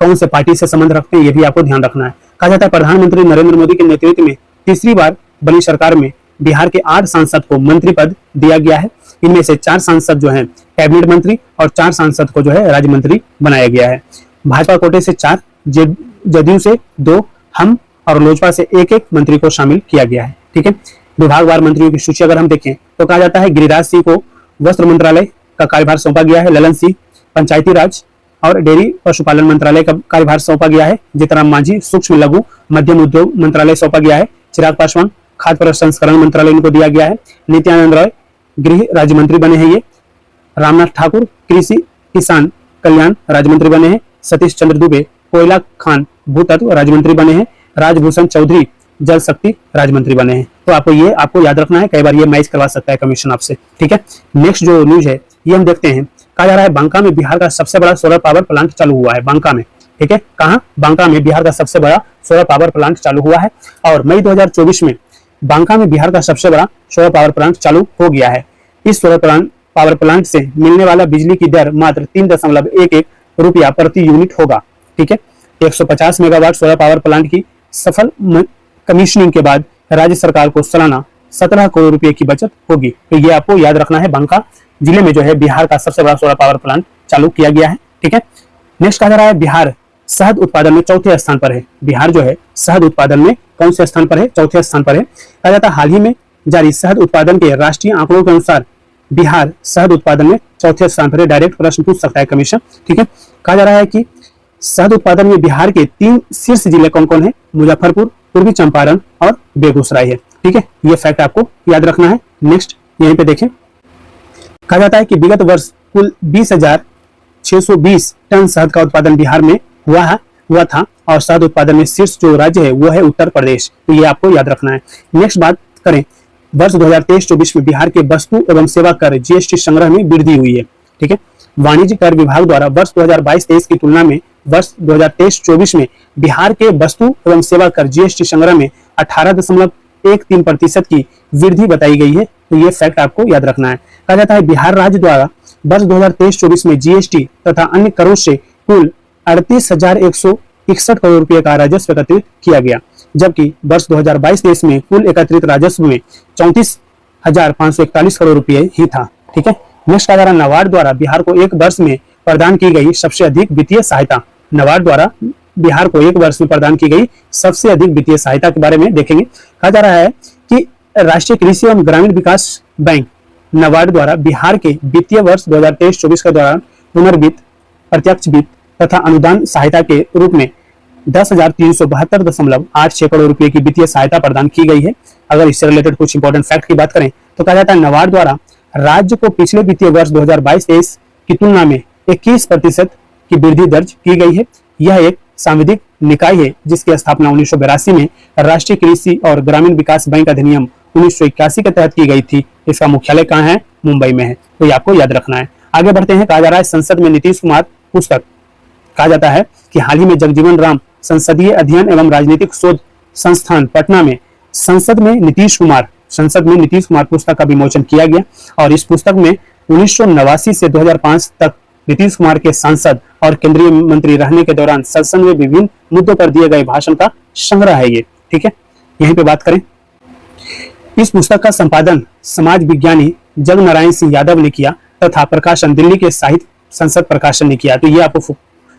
कौन से पार्टी से संबंध रखते हैं, ये भी आपको ध्यान रखना है। कहा जाता है प्रधानमंत्री नरेंद्र मोदी के नेतृत्व में तीसरी बार बनी सरकार में बिहार के 8 सांसद को मंत्री पद दिया गया है। इनमें से 4 सांसद जो हैं कैबिनेट मंत्री और 4 सांसद को जो है राज्य मंत्री बनाया गया है। भाजपा कोटे से 4, जदयू से 2, हम और लोजपा से 1-1 मंत्री को शामिल किया गया है। ठीक है, विभागवार मंत्रियों की सूची अगर हम देखें तो कहा जाता है गिरिराज सिंह को वस्त्र मंत्रालय का कार्यभार सौंपा गया है, ललन सिंह पंचायती राज और डेयरी पशुपालन मंत्रालय का कार्यभार सौंपा गया है, जीतराम मांझी सूक्ष्म लघु मध्यम उद्योग मंत्रालय सौंपा गया है, चिराग पासवान खाद्य प्रसंस्करण मंत्रालय इनको दिया गया है, नित्यानंद राय गृह राज्य मंत्री बने हैं, ये रामनाथ ठाकुर कृषि किसान कल्याण राज्य मंत्री बने हैं, सतीश चंद्र दुबे कोयला खान भूतत्व राज्य मंत्री बने हैं, राजभूषण चौधरी जल शक्ति राज्य मंत्री बने हैं। तो आपको याद रखना है, कई बार ये मैच करवा सकता है कमीशन आपसे। ठीक है, नेक्स्ट जो न्यूज है ये हम देखते हैं। कहा जा रहा है बांका में बिहार का सबसे बड़ा सोलर पावर प्लांट चालू हुआ है, बांका में। ठीक है, कहां, बांका में बिहार का सबसे बड़ा सोलर पावर प्लांट चालू हुआ है और मई 2024 में बांका में बिहार का सबसे बड़ा सोलर पावर प्लांट चालू हो गया है। इस सोलर पावर प्लांट से मिलने वाला बिजली की दर मात्र 3.11 रुपया प्रति यूनिट होगा। ठीक है, 150 मेगावाट सोलर पावर प्लांट की सफल कमीशनिंग के बाद राज्य सरकार को सालाना 17 करोड़ रुपए की बचत होगी। तो ये आपको याद रखना है, बांका जिले में जो है बिहार का सबसे बड़ा सोलर पावर प्लांट चालू किया गया है। ठीक है, नेक्स्ट कहा जा रहा है बिहार शहद उत्पादन में चौथे स्थान पर है। बिहार जो है शहद उत्पादन में कौन से स्थान पर है, चौथे स्थान पर है। कहा जाता है हाल ही में जारी शहद उत्पादन के राष्ट्रीय आंकड़ों के अनुसार बिहार शहद उत्पादन में चौथे स्थान पर है। डायरेक्ट प्रश्न पूछ सकता है कमीशन। ठीक है, कहा जा रहा है कि शहद उत्पादन में बिहार के 3 शीर्ष जिले कौन कौन है, मुजफ्फरपुर, पूर्वी चंपारण और बेगूसराय है। ठीक है, ये फैक्ट आपको याद रखना है। नेक्स्ट यहीं पे देखें, कहा जाता है कि विगत वर्ष कुल 20,620 टन शहद का उत्पादन बिहार में हुआ था और शहद उत्पादन में शीर्ष जो राज्य है वो है उत्तर प्रदेश। तो ये आपको याद रखना है। नेक्स्ट बात करें, वर्ष 2023-24 में बिहार के वस्तु एवं सेवा कर जीएसटी संग्रह में वृद्धि हुई है। ठीक है, वाणिज्य कर विभाग द्वारा वर्ष 2022-23 की तुलना में वर्ष 2023-24 में बिहार के वस्तु एवं सेवा कर जीएसटी संग्रह में 18.13% की वृद्धि बताई गई है। तो ये फैक्ट आपको याद रखना है। कहा जाता है बिहार राज्य द्वारा वर्ष 2023-24 में जीएसटी तथा अन्य करों से कुल 38,161 करोड़ रुपए का राजस्व एकत्रित किया गया, जबकि वर्ष 2022-23 में कुल एकत्रित राजस्व में 34,541 करोड़ रुपए ही था। ठीक है, नेक्स्ट कहा जा रहा है नाबार्ड द्वारा बिहार को एक वर्ष में प्रदान की गई सबसे अधिक वित्तीय सहायता। नाबार्ड द्वारा बिहार को एक वर्ष में प्रदान की गई सबसे अधिक वित्तीय सहायता के बारे में देखेंगे। कहा जा रहा है कि राष्ट्रीय कृषि एवं ग्रामीण विकास बैंक नाबार्ड द्वारा बिहार के वित्तीय वर्ष 2023-24 के दौरान पुनर्वित्त, प्रत्यक्ष वित्त तथा अनुदान सहायता के रूप में 10,372.86 करोड़ रुपए की वित्तीय सहायता प्रदान की गई है। अगर इससे रिलेटेड कुछ इंपॉर्टेंट फैक्ट की बात करें तो कहा जाता है नाबार्ड द्वारा राज्य को पिछले वित्तीय वर्ष 2022-23 की तुलना में 21% की वृद्धि दर्ज की गई है। यह एक सांविधिक निकाय है जिसकी स्थापना 1982 में राष्ट्रीय कृषि और ग्रामीण विकास बैंक अधिनियम 1981 के तहत की गई थी। इसका मुख्यालय कहाँ है, मुंबई में है। तो ये आपको याद रखना है। आगे बढ़ते हैं, कहा जा रहा है संसद में नीतीश कुमार पुस्तक। कहा जाता है कि हाल ही में जगजीवन राम संसदीय अध्ययन एवं राजनीतिक शोध संस्थान पटना में संसद में नीतीश कुमार पुस्तक का विमोचन किया गया और इस पुस्तक में 1989 से 2005 तक नीतीश कुमार के सांसद और केंद्रीय मंत्री रहने के दौरान संसद में विभिन्न मुद्दों पर दिए गए भाषण का संग्रह है ये। ठीक है, यहीं पे बात करें, इस पुस्तक का संपादन समाज विज्ञानी जग नारायण सिंह यादव ने किया तथा प्रकाशन दिल्ली के साहित्य संसद प्रकाशन ने किया। तो ये आपको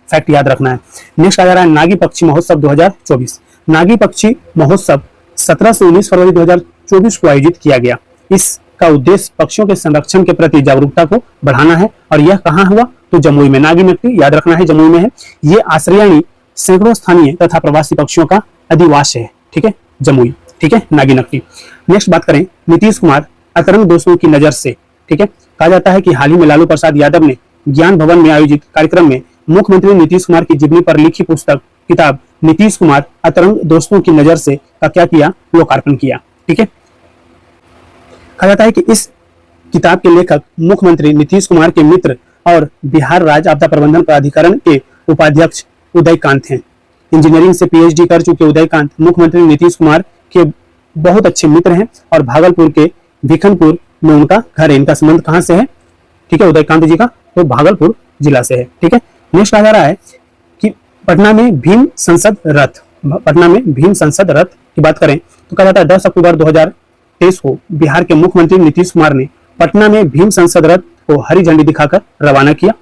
फैक्ट याद रखना है। नेक्स्ट आ जा रहा है नागी पक्षी महोत्सव 2024। नागी पक्षी महोत्सव 17 से 19 फरवरी 2024 को आयोजित किया गया। इसका उद्देश्य पक्षियों के संरक्षण के प्रति जागरूकता को बढ़ाना है और यह कहाँ हुआ, तो जमुई में। नागी नगरी याद रखना है, जमुई में है। ये आश्रयणी सैकड़ों स्थानीय तथा प्रवासी पक्षियों का अधिवास है। ठीक है, जमुई। ठीक है, नागी नगरी। नेक्स्ट बात करें, नीतीश कुमार अतरंग दोस्तों की नजर से। ठीक है, कहा जाता है कि हाल ही में लालू प्रसाद यादव ने ज्ञान भवन में आयोजित कार्यक्रम में मुख्यमंत्री नीतीश कुमार की जीवनी पर लिखी पुस्तक किताब नीतीश कुमार अतरंग दोस्तों की नजर से का क्या किया, लोकार्पण किया। ठीक है, कहा जाता है कि इस किताब के लेखक मुख्यमंत्री नीतीश कुमार के मित्र और बिहार राज्य आपदा प्रबंधन प्राधिकरण के उपाध्यक्ष उदयकांत हैं। इंजीनियरिंग से पीएचडी कर चुके उदयकांत मुख्यमंत्री नीतीश कुमार के बहुत अच्छे मित्र हैं और भागलपुर के भिखनपुर में उनका घर है। इनका संबंध कहां से है? ठीक है, उदयकांत जी का तो भागलपुर जिला से है। ठीक है, नेक्स्ट कहा जा रहा है कि पटना में भीम संसद रथ, पटना में भीम संसद रथ की बात करें तो कहा जाता है 10 अक्टूबर 2023 को बिहार के मुख्यमंत्री नीतीश कुमार ने पटना में भीम संसद रथ को हरी झंडी दिखाकर रवाना किया।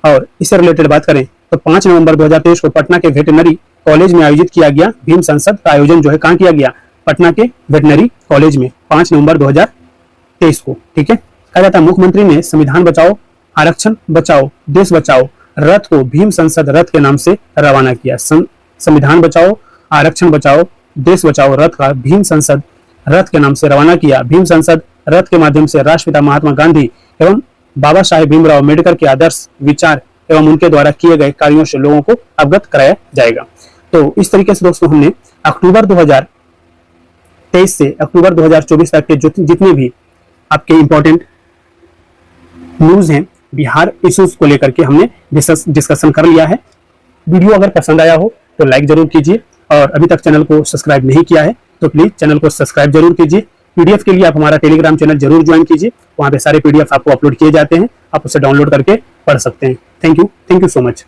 और इससे रिलेटेड बात करें तो 5 नवंबर 2023 को पटना के वेटनरी कॉलेज में आयोजित किया गया भीम संसद का आयोजन जो है कहां किया गया? पटना के वेटनरी कॉलेज में 5 नवंबर 2023 को। ठीक है, कहा जाता है मुख्यमंत्री ने संविधान बचाओ, आरक्षण बचाओ, देश बचाओ रथ को भीम संसद रथ के नाम से रवाना किया। संविधान बचाओ, आरक्षण बचाओ, देश बचाओ रथ का भीम संसद रथ के नाम से रवाना किया। भीम संसद रथ के माध्यम से राष्ट्रपिता महात्मा गांधी एवं बाबा साहेब भीमराव अम्बेडकर के आदर्श, विचार एवं उनके द्वारा किए गए कार्यों से लोगों को अवगत कराया जाएगा। तो इस तरीके से दोस्तों हमने अक्टूबर 2023 से अक्टूबर 2024 तक के जितने भी आपके इंपॉर्टेंट न्यूज हैं बिहार इश्यूज को लेकर के हमने डिस्कशन कर लिया है। वीडियो अगर पसंद आया हो तो लाइक जरूर कीजिए और अभी तक चैनल को सब्सक्राइब नहीं किया है तो प्लीज चैनल को सब्सक्राइब जरूर कीजिए। पीडीएफ के लिए आप हमारा टेलीग्राम चैनल जरूर ज्वाइन कीजिए, वहां पे सारे पीडीएफ आपको अपलोड किए जाते हैं, आप उसे डाउनलोड करके पढ़ सकते हैं। Thank you so much.